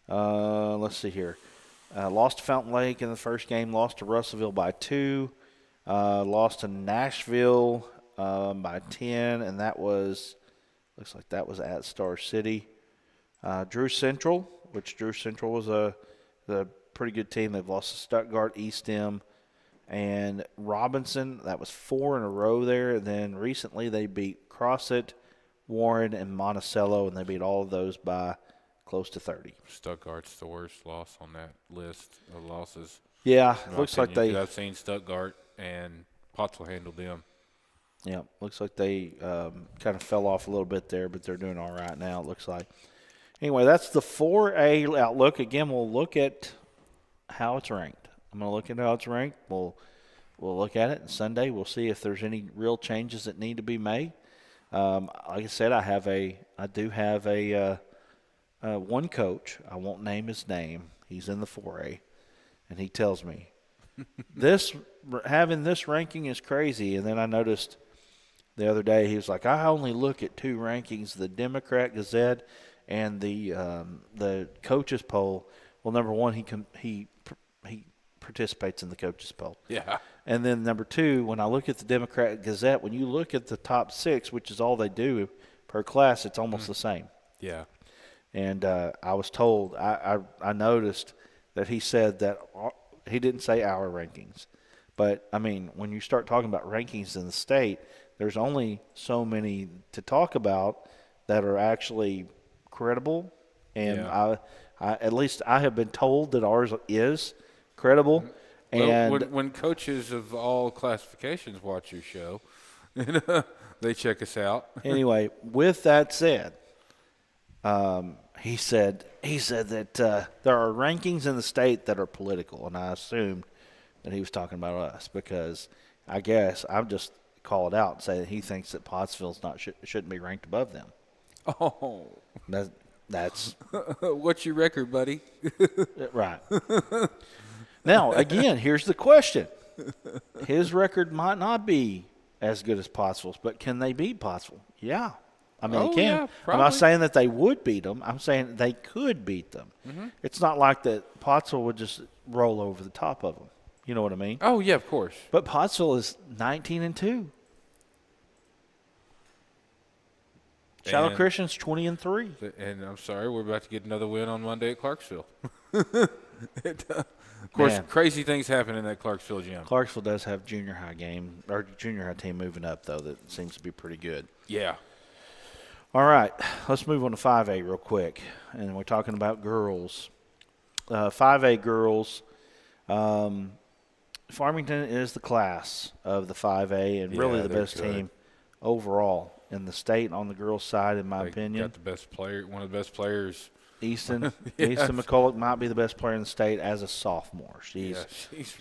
Let's see here. Lost to Fountain Lake in the first game. Lost to Russellville by 2. Lost to Nashville by 10, and looks like that was at Star City. Drew Central was a pretty good team. They've lost to Stuttgart, East End, and Robinson. That was 4 in a row there. And then recently they beat Crossett, Warren, and Monticello, and they beat all of those by close to 30. Stuttgart's the worst loss on that list of losses. Yeah, looks like I've seen Stuttgart and Pottsville handle them. Yeah, looks like they kind of fell off a little bit there, but they're doing all right now, it looks like. Anyway, that's the 4A outlook. Again, we'll look at how it's ranked. I'm going to look at how it's ranked. We'll look at it, and Sunday we'll see if there's any real changes that need to be made. Like I said, I do have a one coach. I won't name his name. He's in the 4A, and he tells me having this ranking is crazy. And then I noticed the other day he was like, I only look at two rankings: the Democrat Gazette and the coaches poll. Well, number one, he participates in the coaches poll. Yeah. And then number two, when I look at the Democrat Gazette, when you look at the top 6, which is all they do per class, it's almost the same. Yeah. And I was told, I noticed that he said that he didn't say our rankings. But, I mean, when you start talking about rankings in the state, there's only so many to talk about that are actually credible. And at least I have been told that ours is credible. And well, when coaches of all classifications watch your show, they check us out. Anyway, with that said, he said that there are rankings in the state that are political, and I assumed that he was talking about us because I guess I'm just call it out and say that he thinks that Pottsville's shouldn't be ranked above them. Oh, that's what's your record, buddy? Right. Now, again, here's the question. His record might not be as good as Pottsville's, but can they beat Pottsville? Yeah. I mean, they can. Yeah, I'm not saying that they would beat them. I'm saying they could beat them. Mm-hmm. It's not like that Pottsville would just roll over the top of them. You know what I mean? Oh, yeah, of course. But Pottsville is 19-2. Shadow Christian's 20-3. And I'm sorry, we're about to get another win on Monday at Clarksville. Of course, man, crazy things happen in that Clarksville gym. Clarksville does have junior high team moving up, though, that seems to be pretty good. Yeah. All right, let's move on to 5A real quick. And we're talking about girls. 5A girls, Farmington is the class of the 5A and really the best team overall in the state on the girls' side, in my opinion. Got the best player, one of the best players. Easton McCulloch might be the best player in the state as a sophomore. She's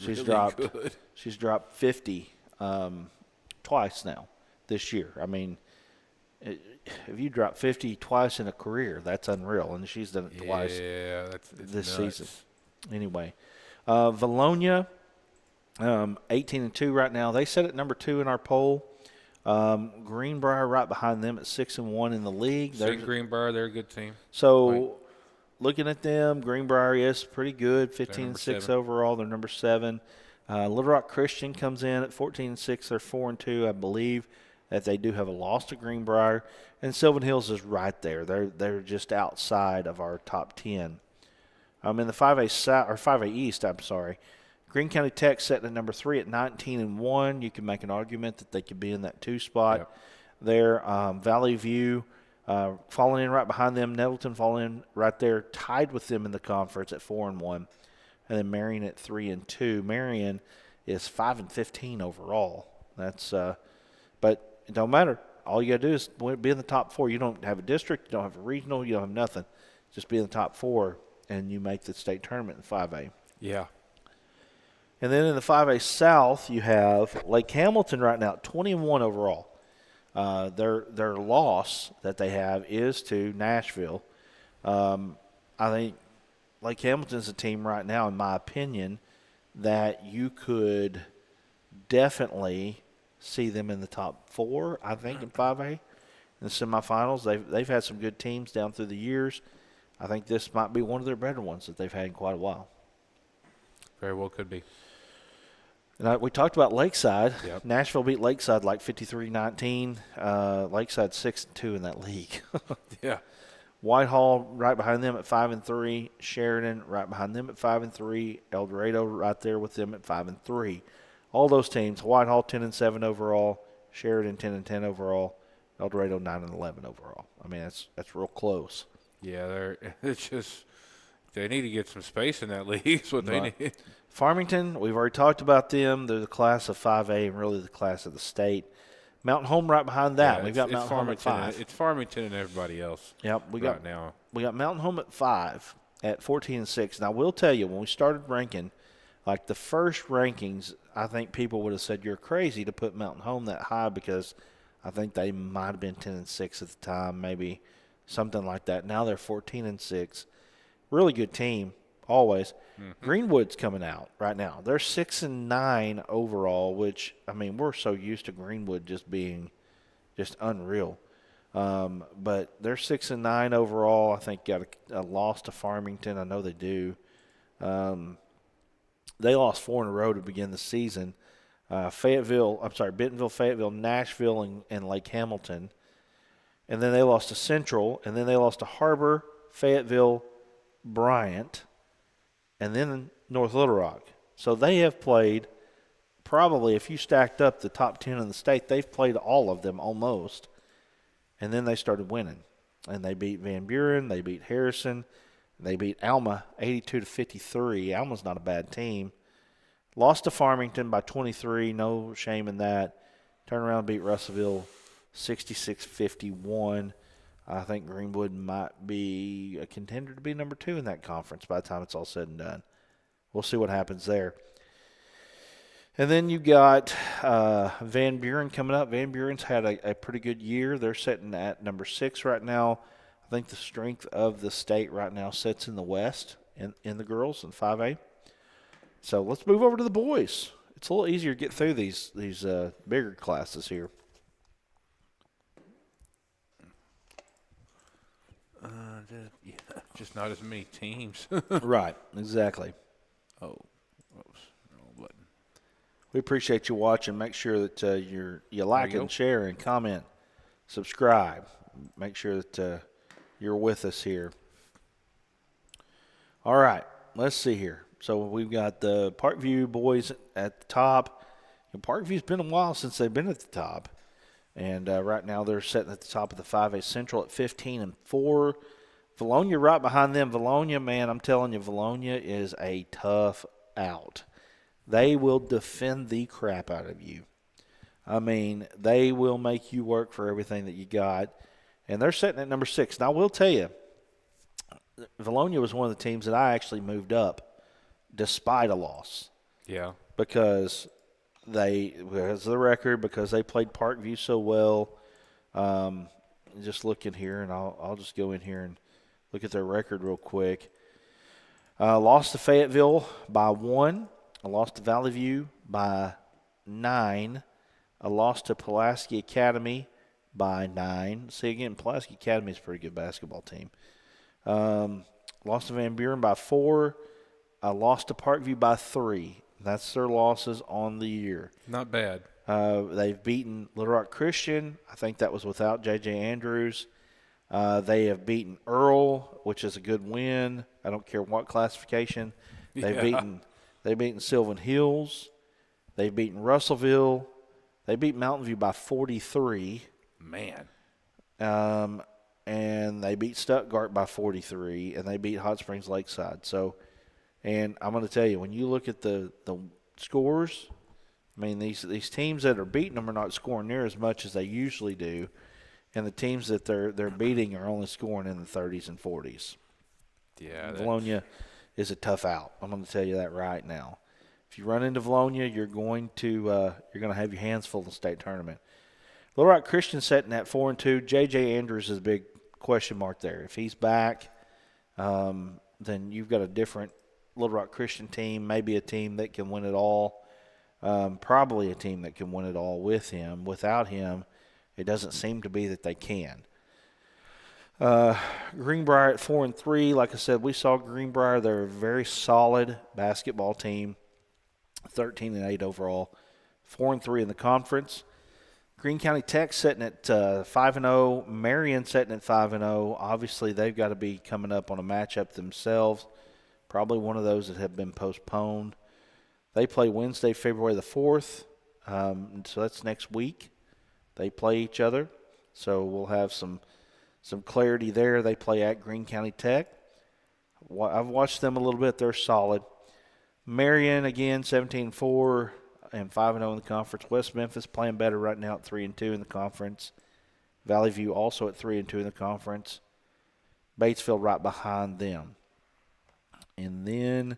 really dropped good. She's dropped 50 twice now this year. I mean, if you drop 50 twice in a career, that's unreal, and she's done it twice this season. Anyway, Valonia, 18-2 right now. They sit at number 2 in our poll. Greenbrier right behind them at 6-1 in the league. Greenbrier, they're a good team. So, looking at them, Greenbrier is pretty good, 15-6 overall. They're number 7. Little Rock Christian comes in at 14-6. They're 4-2. I believe that they do have a loss to Greenbrier, and Sylvan Hills is right there. They're just outside of our top 10. In the 5A South or 5A East, I'm sorry. Greene County Tech sitting at number 3 at 19-1. You can make an argument that they could be in that 2 spot there. Valley View falling in right behind them. Nettleton falling in right there, tied with them in the conference at 4-1. And then Marion at 3-2. Marion is 5-15 overall. That's but it don't matter. All you got to do is be in the top 4. You don't have a district. You don't have a regional. You don't have nothing. Just be in the top 4, and you make the state tournament in 5A. Yeah. And then in the 5A South, you have Lake Hamilton right now, 21 overall. Their loss that they have is to Nashville. I think Lake Hamilton's a team right now, in my opinion, that you could definitely see them in the top 4, I think, in 5A. In the semifinals, they've had some good teams down through the years. I think this might be one of their better ones that they've had in quite a while. Very well could be. And we talked about Lakeside. Yep. Nashville beat Lakeside like 53-19. Lakeside 6-2 in that league. Yeah. Whitehall right behind them at 5-3. Sheridan right behind them at 5-3. El Dorado right there with them at 5-3. All those teams: Whitehall 10-7 overall, Sheridan 10-10 overall, El Dorado 9-11 overall. I mean, that's real close. Yeah, it's just they need to get some space in that league. Is what they need. Farmington, we've already talked about them. They're the class of 5A and really the class of the state. Mountain Home right behind that. We've got Mountain Home at 5. It's Farmington and everybody else. Yep, we got Mountain Home at 5 at 14-6. And I will tell you, when we started ranking, Like the first rankings, I think people would have said you're crazy to put Mountain Home that high because I think they might have been 10-6 at the time, maybe something like that. Now they're 14-6. Really good team, always. Greenwood's coming out right now. They're 6-9 overall, which I mean we're so used to Greenwood just being just unreal. But they're 6-9 overall. I think got a loss to Farmington. I know they do. They lost 4 in a row to begin the season. Bentonville, Fayetteville, Nashville, and Lake Hamilton. And then they lost to Central, and then they lost to Harbor, Fayetteville, Bryant, and then North Little Rock. So they have played probably, if you stacked up the top 10 in the state, they've played all of them almost. And then they started winning. And they beat Van Buren, they beat Harrison, they beat Alma 82-53. Alma's not a bad team. Lost to Farmington by 23, no shame in that. Turned around and beat Russellville 66-51. I think Greenwood might be a contender to be number 2 in that conference by the time it's all said and done. We'll see what happens there. And then you got Van Buren coming up. Van Buren's had a pretty good year. They're sitting at number 6 right now. I think the strength of the state right now sits in the West in the girls in 5A. So let's move over to the boys. It's a little easier to get through these bigger classes here. Just not as many teams. Right, exactly. Oh, oops, wrong button. We appreciate you watching. Make sure that you like and share and comment, subscribe. Make sure that you're with us here. All right, let's see here. So we've got the Parkview boys at the top. Parkview's been a while since they've been at the top. And right now they're sitting at the top of the 5A Central at 15-4. Valonia right behind them. Valonia, man, I'm telling you, Valonia is a tough out. They will defend the crap out of you. I mean, they will make you work for everything that you got. And they're sitting at number 6. Now, I will tell you, Valonia was one of the teams that I actually moved up despite a loss. Yeah. Because of the record, because they played Parkview so well. Just looking here, and I'll just go in here and look at their record real quick. Lost to Fayetteville by 1. I lost to Valley View by 9. I lost to Pulaski Academy by 9. See, again, Pulaski Academy is a pretty good basketball team. Lost to Van Buren by 4. I lost to Parkview by 3. That's their losses on the year. Not bad. They've beaten Little Rock Christian. I think that was without J.J. Andrews. They have beaten Earl, which is a good win. I don't care what classification. They've beaten Sylvan Hills. They've beaten Russellville. They beat Mountain View by 43. Man. And they beat Stuttgart by 43, and they beat Hot Springs Lakeside. So, and I'm going to tell you, when you look at the scores, I mean, these teams that are beating them are not scoring near as much as they usually do, and the teams that they're beating are only scoring in the 30s and 40s. Yeah. Valonia is a tough out. I'm going to tell you that right now. If you run into Valonia, you're going to have your hands full in the state tournament. Little Rock Christian sitting at 4-2. J.J. Andrews is a big question mark there. If he's back, then you've got a different Little Rock Christian team, maybe a team that can win it all. Probably a team that can win it all with him. Without him, it doesn't seem to be that they can. Greenbrier at 4-3. Like I said, we saw Greenbrier. They're a very solid basketball team. 13-8 overall. 4-3 in the conference. Greene County Tech sitting at 5-0. Marion sitting at 5-0. Obviously, they've got to be coming up on a matchup themselves. Probably one of those that have been postponed. They play Wednesday, February the 4th. So that's next week. They play each other. So we'll have some clarity there. They play at Greene County Tech. I've watched them a little bit. They're solid. Marion, again, 17-4 and 5-0 in the conference. West Memphis playing better right now at 3-2 in the conference. Valley View also at 3-2 in the conference. Batesville right behind them. And then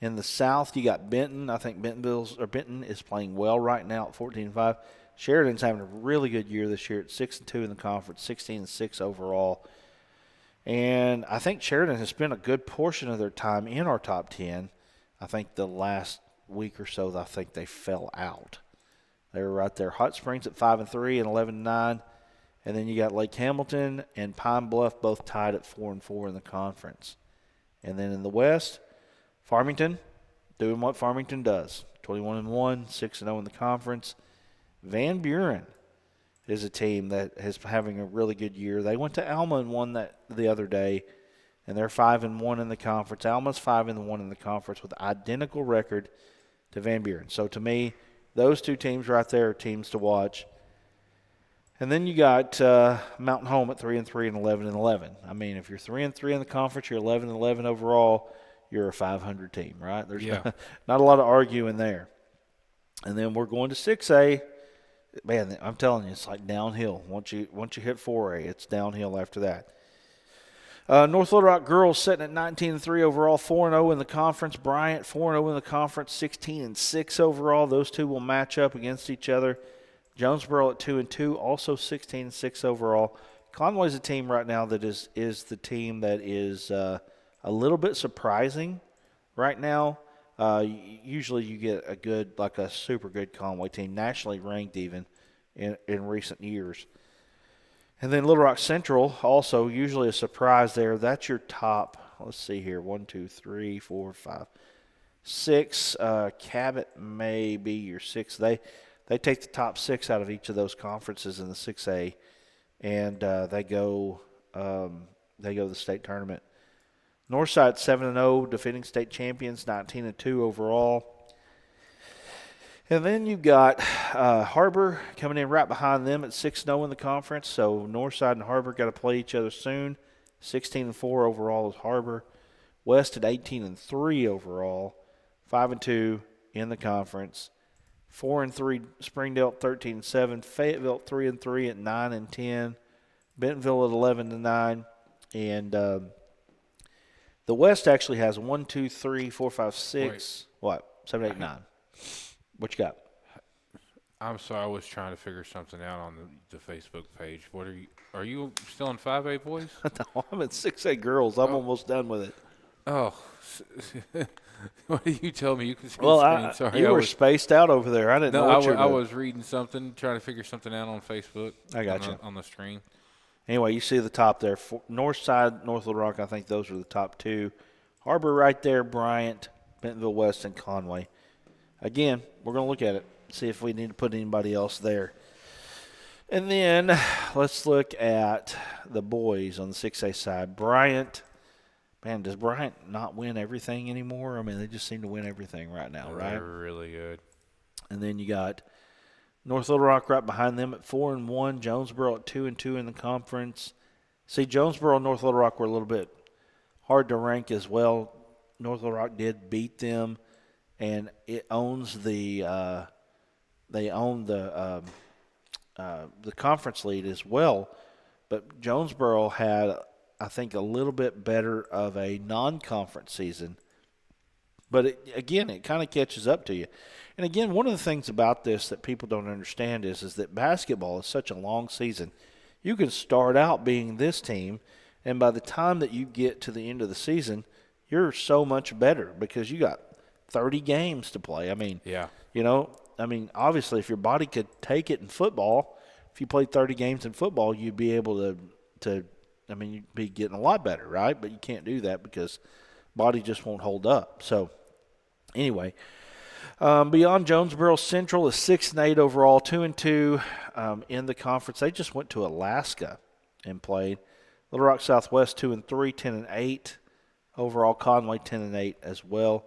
In the South, you got Benton. I think Benton is playing well right now at 14-5. Sheridan's having a really good year this year at 6-2 in the conference, 16-6 overall. And I think Sheridan has spent a good portion of their time in our top 10. I think the last week or so, I think they fell out. They were right there. Hot Springs at 5-3 and 11-9. And then you got Lake Hamilton and Pine Bluff both tied at 4-4 in the conference. And then in the West, Farmington doing what Farmington does. 21-1, 6-0 in the conference. Van Buren is a team that is having a really good year. They went to Alma and won that the other day, and they're 5-1 in the conference. Alma's 5-1 in the conference with identical record to Van Buren. So to me, those two teams right there are teams to watch. And then you got Mountain Home at 3-3 and 11-11. I mean, if you're 3-3 in the conference, you're 11-11 overall. You're a 500 team, right? There's not a lot of arguing there. And then we're going to 6A. Man, I'm telling you, it's like downhill. Once you hit 4A, it's downhill after that. North Little Rock girls sitting at 19-3 overall, 4-0 in the conference. Bryant 4-0 in the conference, 16-6 overall. Those two will match up against each other. Jonesboro at 2-2, also 16-6 overall. Conway's a team right now that is the team that is a little bit surprising right now. Usually you get a super good Conway team, nationally ranked even in recent years. And then Little Rock Central, also usually a surprise there. That's your top, let's see here, 1, 2, 3, 4, 5, 6. Cabot may be your 6th. They take the top 6 out of each of those conferences in the 6A, and they go to the state tournament. Northside 7-0, defending state champions, 19-2 overall. And then you've got Harbor coming in right behind them at 6-0 in the conference. So Northside and Harbor got to play each other soon. 16-4 overall is Harbor. West at 18-3 overall, 5-2 in the conference. 4-3 Springdale at 13-7. Fayetteville at 3-3 at 9-10. Bentonville at 11-9, and the West actually has 1, 2, 3, 4, 5, 6. Wait. What? 7, 8, 9. What you got? I'm sorry, I was trying to figure something out on the Facebook page. What are you still in 5A boys? No, I'm in 6A girls. I'm almost done with it. Oh, what did you tell me? You can see well, the screen. Sorry, you were spaced out over there. I didn't know what you were doing. I was reading something, trying to figure something out on Facebook. I got you. On the screen. Anyway, you see the top there. North Side, North Little Rock, I think those are the top 2. Harbor right there, Bryant, Bentonville West, and Conway. Again, we're going to look at it, see if we need to put anybody else there. And then let's look at the boys on the 6A side. Bryant, man, does Bryant not win everything anymore? I mean, they just seem to win everything right now, right? They're really good. And then you got North Little Rock right behind them at 4-1. Jonesboro at 2-2 in the conference. See, Jonesboro and North Little Rock were a little bit hard to rank as well. North Little Rock did beat them, and it owns the conference lead as well. But Jonesboro had, I think, a little bit better of a non-conference season. But, it kind of catches up to you. And, again, one of the things about this that people don't understand is that basketball is such a long season. You can start out being this team, and by the time that you get to the end of the season, you're so much better because you got 30 games to play. I mean, obviously if your body could take it in football, if you played 30 games in football, you'd be able you'd be getting a lot better, right? But you can't do that because body just won't hold up. So, anyway, beyond Jonesboro, Central is 6-8 overall, 2-2 in the conference. They just went to Alaska and played. Little Rock Southwest 2-3, 10-8 overall. Conway 10-8 as well.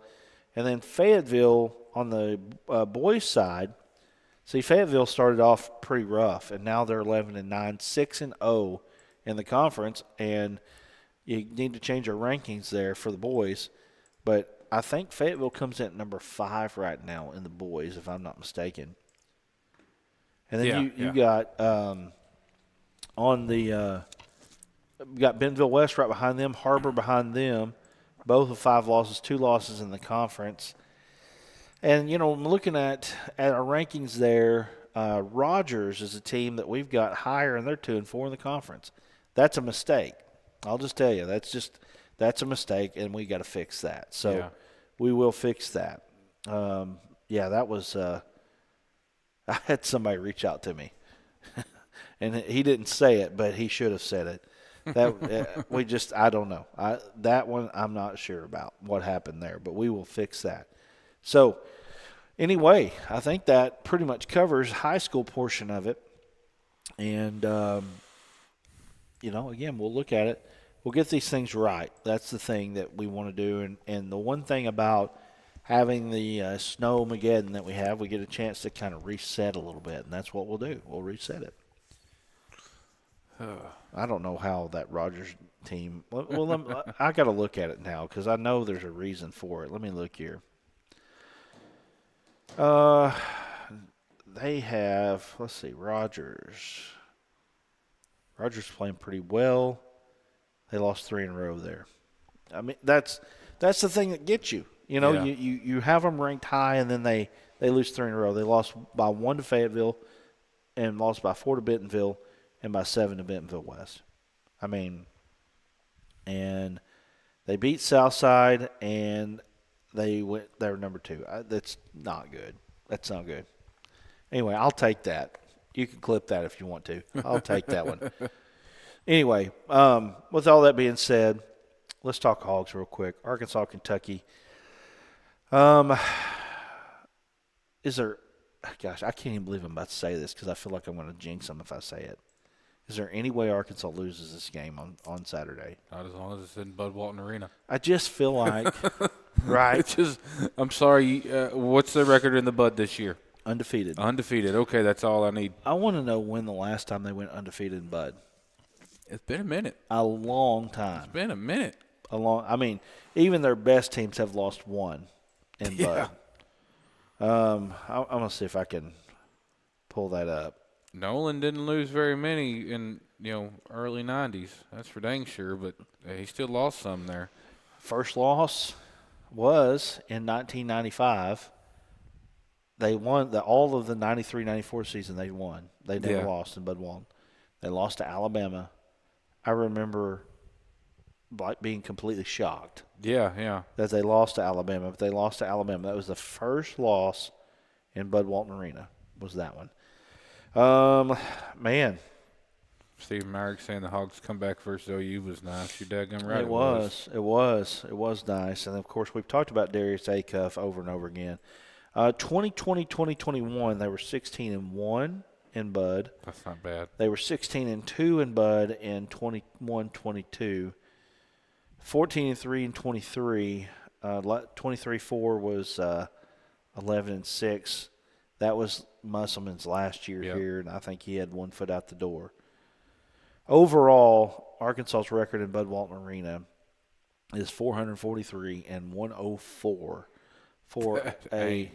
And then Fayetteville on the boys' side. See, Fayetteville started off pretty rough, and now they're 11-9, 6-0 in the conference. And you need to change your rankings there for the boys. But I think Fayetteville comes in at number 5 right now in the boys, if I'm not mistaken. And then you got on the you got Bentonville West right behind them, Harbor behind them, both with 5 losses, 2 losses in the conference. And, I'm looking at our rankings there. Rogers is a team that we've got higher, and they're 2-4 in the conference. That's a mistake. I'll just tell you, that's a mistake, and we got to fix that. So we will fix that. That was I had somebody reach out to me, and he didn't say it, but he should have said it. That I don't know. That one I'm not sure about what happened there, but we will fix that. So anyway, I think that pretty much covers high school portion of it. And, again, we'll look at it. We'll get these things right. That's the thing that we want to do. And the one thing about having the Snowmageddon that we have, we get a chance to kind of reset a little bit, and that's what we'll do. We'll reset it. I don't know how that Rogers team – well, I got to look at it now because I know there's a reason for it. Let me look here. They have, let's see, Rogers. Rogers playing pretty well. They lost 3 in a row there. I mean, that's the thing that gets you. You have them ranked high, and then they lose 3 in a row. They lost by 1 to Fayetteville and lost by 4 to Bentonville and by 7 to Bentonville West. I mean, and they beat Southside, and they were number 2. That's not good. That's not good. Anyway, I'll take that. You can clip that if you want to. I'll take that one. Anyway, with all that being said, let's talk Hogs real quick. Arkansas, Kentucky. Is there – gosh, I can't even believe I'm about to say this because I feel like I'm going to jinx them if I say it. Is there any way Arkansas loses this game on Saturday? Not as long as it's in Bud Walton Arena. I just feel like – right. I'm sorry. What's the record in the Bud this year? Undefeated. Undefeated. Okay, that's all I need. I want to know when the last time they went undefeated in Bud. It's been a minute. A long time. It's been a minute. I mean, even their best teams have lost 1 in Bud. I'm going to see if I can pull that up. Nolan didn't lose very many in, early 90s. That's for dang sure, but he still lost some there. First loss was in 1995. They won all of the 93-94 season. They won. They never lost in Bud Walton. They lost to Alabama. I remember being completely shocked. Yeah. That they lost to Alabama. But they lost to Alabama. That was the first loss in Bud Walton Arena. Was that one? Man. Steve Merrick saying the Hogs come back versus OU was nice. You're daggum right. It was nice. And, of course, we've talked about Darius Acuff over and over again. 2020, 2021, they were 16-1 in Bud. That's not bad. They were 16-2 in Bud in 21-22. 14-3 in 23. 23-4 was 11-6. That was Musselman's last year here, and I think he had 1 foot out the door. Overall, Arkansas's record in Bud Walton Arena is 443 and 104 for a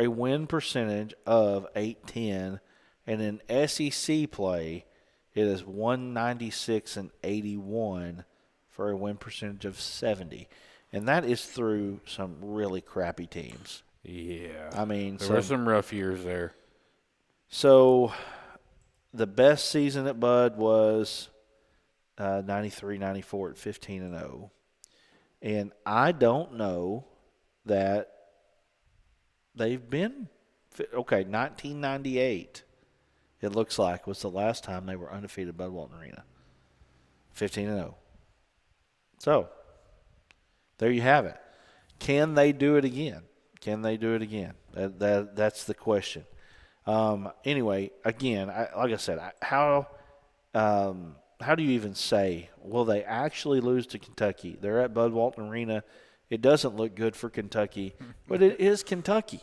win percentage of 810, and in SEC play, it is 196 and 81 for a win percentage of 70, and that is through some really crappy teams. Yeah, I mean, there were some rough years there. So, the best season at Bud was 93-94 at 15-0, and I don't know that they've been – 1998, it looks like, was the last time they were undefeated at Bud Walton Arena, 15-0. So, there you have it. Can they do it again? That's the question. Anyway, again, like I said, how do you even say, will they actually lose to Kentucky? They're at Bud Walton Arena. It doesn't look good for Kentucky, but it is Kentucky,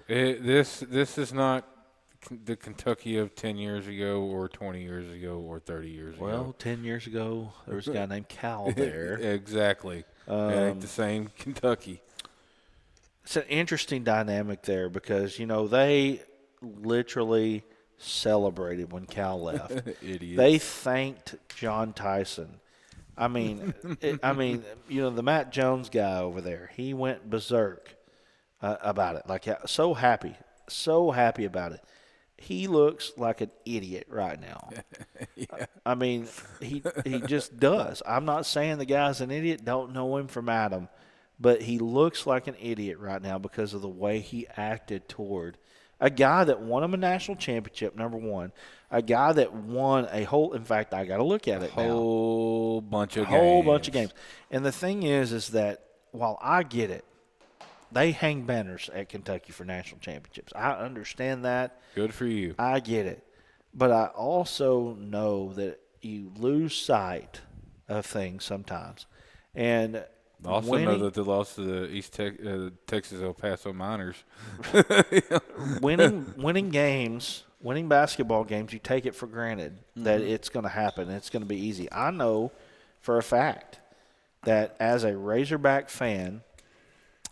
This is not the Kentucky of 10 years ago or 20 years ago or 30 years ago. Well, 10 years ago, there was a guy named Cal there. Exactly. It ain't the same Kentucky. It's an interesting dynamic there because, they literally celebrated when Cal left. Idiots. They thanked John Tyson. I mean, the Matt Jones guy over there, he went berserk about it. Like, so happy about it. He looks like an idiot right now. Yeah. I mean, he just does. I'm not saying the guy's an idiot. Don't know him from Adam. But he looks like an idiot right now because of the way he acted toward a guy that won him a national championship, number one. A guy that won in fact, I got to look at it now. Whole bunch of games. And the thing is that while I get it, they hang banners at Kentucky for national championships. I understand that. Good for you. I get it. But I also know that you lose sight of things sometimes. And also know that they lost to the Texas El Paso Miners. winning games, winning basketball games, you take it for granted that it's going to happen. It's going to be easy. I know for a fact that as a Razorback fan,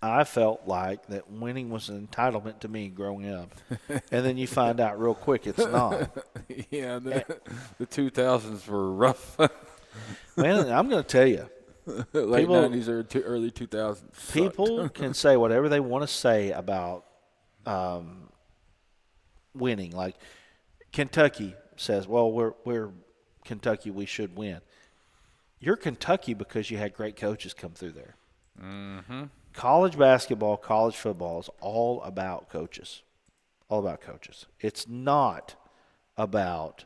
I felt like that winning was an entitlement to me growing up. And then you find out real quick it's not. Yeah, the 2000s were rough. Man, I'm going to tell you. Late 90s or early 2000s. People can say whatever they want to say about winning. Like Kentucky says, well, we're Kentucky, we should win. You're Kentucky because you had great coaches come through there. Mm-hmm. College basketball, college football is all about coaches. All about coaches. It's not about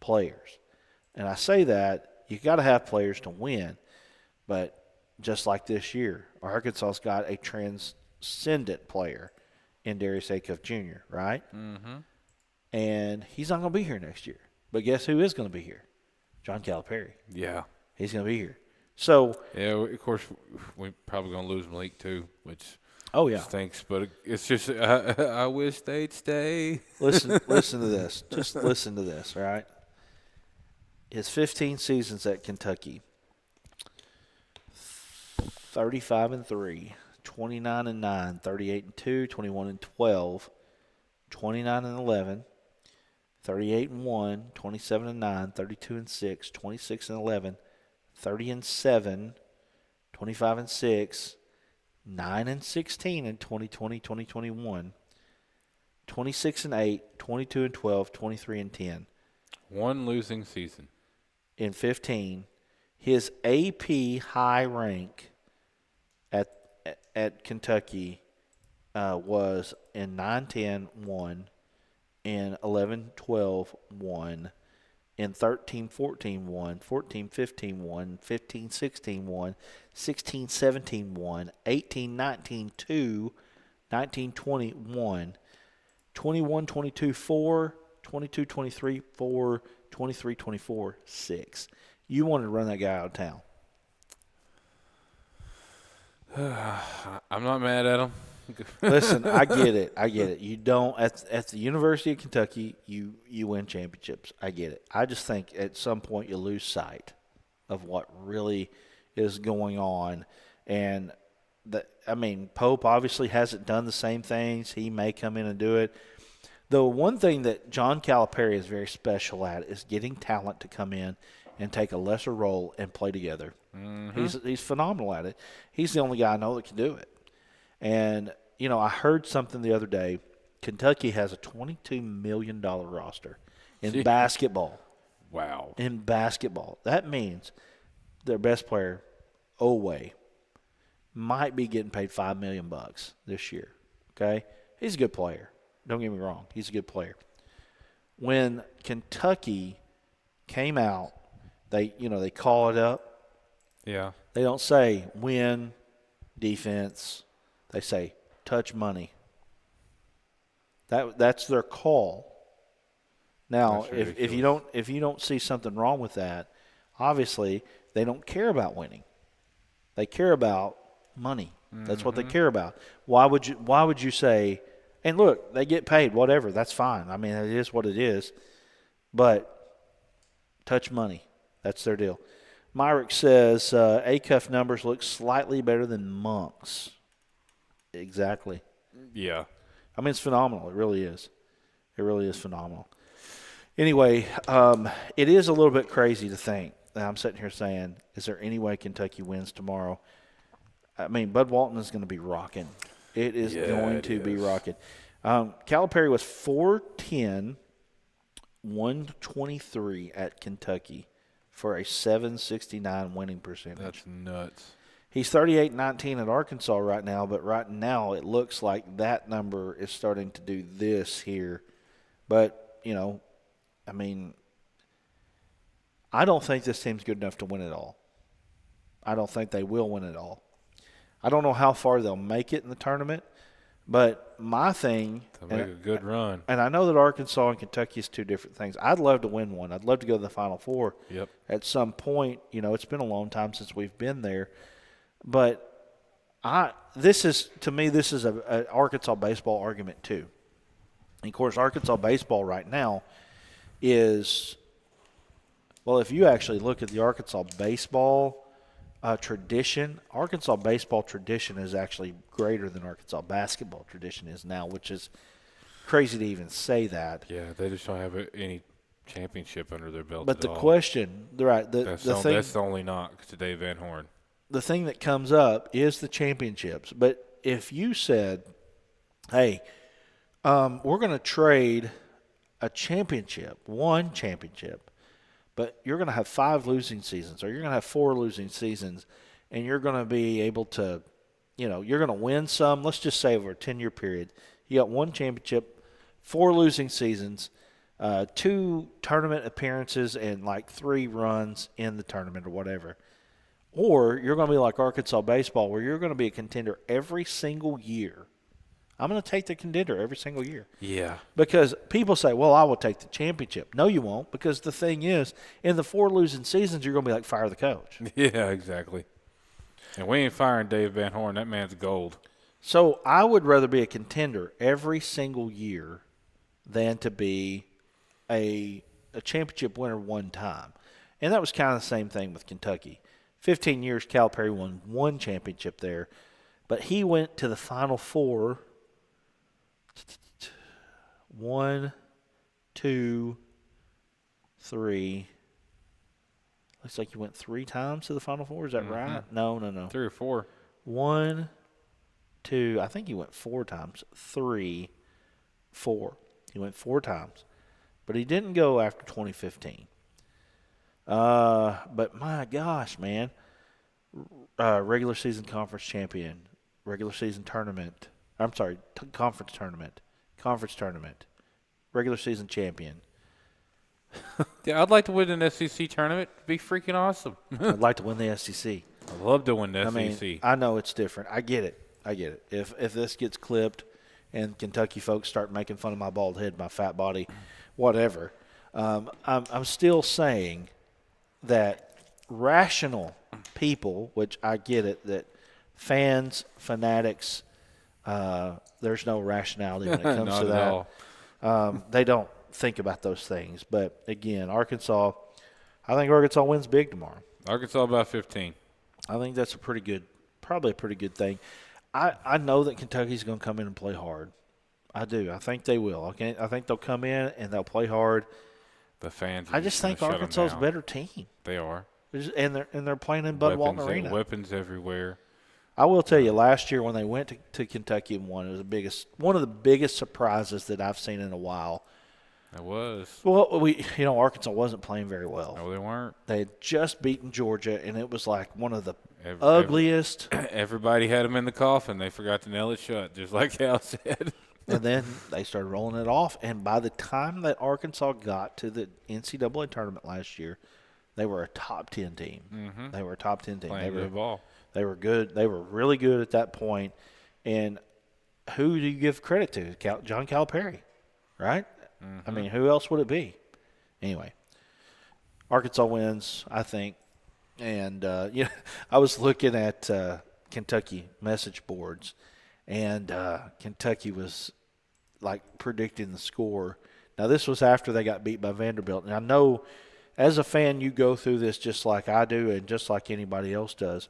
players. And I say that you got to have players to win. But just like this year, Arkansas's got a transcendent player in Darius Acuff Jr., right? Mm-hmm. And he's not going to be here next year. But guess who is going to be here? John Calipari. Yeah. He's going to be here. So yeah, of course, we're probably going to lose Malik too, which stinks. But it's just I wish they'd stay. Listen to this. Just listen to this, right? His 15 seasons at Kentucky, 35-3, 29-9, 38-2, 21-12, 29-11, 38-1, 27-9, 32-6, 26-11. 30-7, 25-6, 9-16 in 2020, 2021, 26-8, 22-12, 23-10. One losing season. In 15, his AP high rank at Kentucky was in 9-10 1, in 11-12 1. In 13-14 1, 14-15 1, 15-16 1, 16-17 1, 18-19 2, 19-20 1, 21-22 4, 22-23 4, 23-24 6. You wanted to run that guy out of town. I'm not mad at him. Listen, I get it. You don't at the University of Kentucky, you win championships. I get it. I just think at some point you lose sight of what really is going on. And Pope obviously hasn't done the same things. He may come in and do it. The one thing that John Calipari is very special at is getting talent to come in and take a lesser role and play together. Mm-hmm. He's phenomenal at it. He's the only guy I know that can do it. And, I heard something the other day. Kentucky has a $22 million roster in basketball. Wow. In basketball. That means their best player, Oweh, might be getting paid $5 million this year. Okay? He's a good player. Don't get me wrong. He's a good player. When Kentucky came out, they call it up. Yeah. They don't say win, defense. They say touch money. That's their call. Now, if you don't see something wrong with that, obviously they don't care about winning. They care about money. Mm-hmm. That's what they care about. Why would you say? And look, they get paid, whatever. That's fine. I mean, it is what it is. But touch money. That's their deal. Myrick says Acuff numbers look slightly better than Monk's. Exactly. Yeah. I mean, it's phenomenal. It really is. It really is phenomenal. Anyway, it is a little bit crazy to think I'm sitting here saying, is there any way Kentucky wins tomorrow? I mean, Bud Walton is going to be rocking. It is going to be rocking. Calipari was 4-10, 123 at Kentucky for a 769 winning percentage. That's nuts. He's 38-19 at Arkansas right now, but right now it looks like that number is starting to do this here. But, I mean, I don't think this team's good enough to win it all. I don't think they will win it all. I don't know how far they'll make it in the tournament, but my thing – They'll make a good run. And I know that Arkansas and Kentucky is two different things. I'd love to win one. I'd love to go to the Final Four at some point. It's been a long time since we've been there. But this is an Arkansas baseball argument too. And of course, Arkansas baseball right now is, well, if you actually look at the Arkansas baseball tradition, Arkansas baseball tradition is actually greater than Arkansas basketball tradition is now, which is crazy to even say that. Yeah, they just don't have any championship under their belt. But the question, right? That's the only knock to Dave Van Horn. The thing that comes up is the championships. But if you said, hey, we're going to trade a championship, one championship, but you're going to have 5 losing seasons or you're going to have 4 losing seasons, and you're going to be able to, you're going to win some. Let's just say over a 10-year period, you got 1 championship, 4 losing seasons, 2 tournament appearances, and like 3 runs in the tournament or whatever. Or you're going to be like Arkansas baseball where you're going to be a contender every single year. I'm going to take the contender every single year. Yeah. Because people say, well, I will take the championship. No, you won't, because the thing is, in the 4 losing seasons, you're going to be like, fire the coach. Yeah, exactly. And we ain't firing Dave Van Horn. That man's gold. So I would rather be a contender every single year than to be a championship winner one time. And that was kind of the same thing with Kentucky. 15 years, Calipari won 1 championship there, but he went to the Final Four 1, 2, 3. Looks like he went 3 times to the Final Four. Is that right? No. 3 or 4. 1, 2. I think he went 4 times. 3, 4. He went 4 times, but he didn't go after 2015. But my gosh, man, regular season conference champion, regular season tournament. I'm sorry, conference tournament, regular season champion. Yeah, I'd like to win an SEC tournament. It'd be freaking awesome. I'd like to win the SEC. I'd love to win the SEC. mean, I know it's different. I get it. If this gets clipped and Kentucky folks start making fun of my bald head, my fat body, whatever, I'm still saying that rational people, which I get it, that fans, fanatics, there's no rationality when it comes to that. They don't think about those things. But, again, I think Arkansas wins big tomorrow. Arkansas by 15. I think that's probably a pretty good thing. I know that Kentucky's going to come in and play hard. I do. I think they will. I think they'll come in and they'll play hard. The fans. I just think Arkansas is a better team. They are. And they're playing in Bud Walton Arena. Weapons everywhere. I will tell you, last year when they went to Kentucky and won, it was one of the biggest surprises that I've seen in a while. It was. Well, Arkansas wasn't playing very well. No, they weren't. They had just beaten Georgia, and it was like one of the ugliest. Everybody had them in the coffin. They forgot to nail it shut, just like Cal said. And then they started rolling it off. And by the time that Arkansas got to the NCAA tournament last year, they were a top 10 team. Mm-hmm. They were a top 10 team. Playing good ball. They were good. They were really good at that point. And who do you give credit to? John Calipari, right? Mm-hmm. I mean, who else would it be? Anyway, Arkansas wins, I think. And, I was looking at Kentucky message boards, and Kentucky was, like, predicting the score. Now, this was after they got beat by Vanderbilt. And I know as a fan you go through this just like I do and just like anybody else does.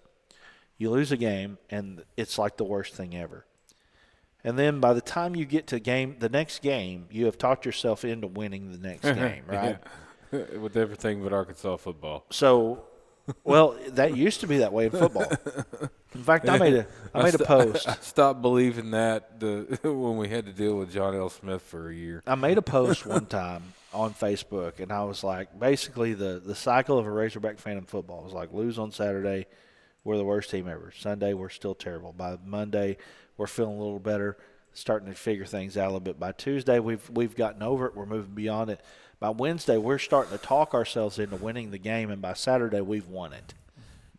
You lose a game, and it's like the worst thing ever. And then by the time you get to the next game, you have talked yourself into winning the next game, right? with everything but Arkansas football. So, well, that used to be that way in football. In fact, I made a post. I stopped believing that when we had to deal with John L. Smith for a year. I made a post one time on Facebook, and I was like, basically the cycle of a Razorback fan in football was like, lose on Saturday, we're the worst team ever. Sunday, we're still terrible. By Monday, we're feeling a little better, starting to figure things out a little bit. By Tuesday, we've gotten over it. We're moving beyond it. By Wednesday, we're starting to talk ourselves into winning the game, and by Saturday, we've won it.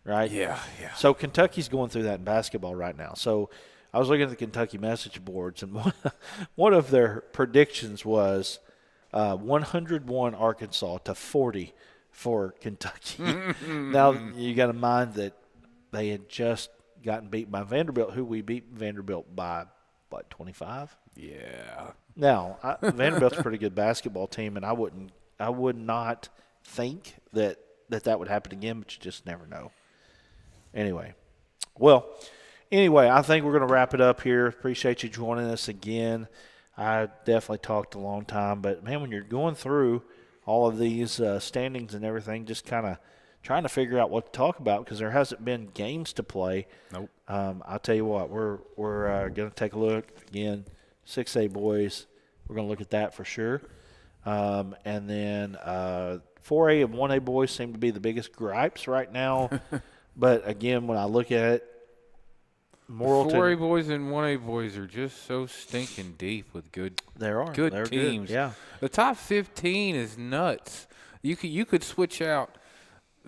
Right? Yeah. So Kentucky's going through that in basketball right now. So I was looking at the Kentucky message boards, and one of their predictions was 101 Arkansas to 40 for Kentucky. Now, you got to mind that they had just gotten beat by Vanderbilt, who we beat Vanderbilt by, 25? Yeah. Now, Vanderbilt's a pretty good basketball team, and I would not think that would happen again, but you just never know. Anyway, I think we're going to wrap it up here. Appreciate you joining us again. I definitely talked a long time, but, man, when you're going through all of these standings and everything, just kind of trying to figure out what to talk about because there hasn't been games to play. Nope. I'll tell you what, we're going to take a look again. 6A boys, we're going to look at that for sure. And then 4A and 1A boys seem to be the biggest gripes right now. But, again, when I look at it, Morrilton. 4A boys and 1A boys are just so stinking deep with good They're teams. Good. Yeah. The top 15 is nuts. You could switch out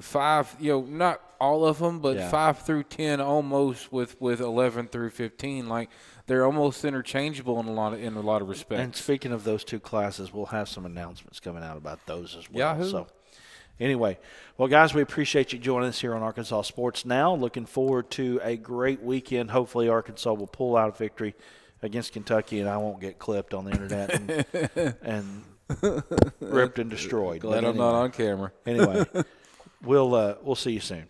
5, not all of them, but 5 through 10 almost with 11 through 15. Like, they're almost interchangeable in a lot of respects. And speaking of those two classes, we'll have some announcements coming out about those as well. Yahoo. So, anyway, well, guys, we appreciate you joining us here on Arkansas Sports Now. Looking forward to a great weekend. Hopefully, Arkansas will pull out a victory against Kentucky, and I won't get clipped on the internet and ripped and destroyed. Glad I'm not on camera. Anyway, we'll see you soon.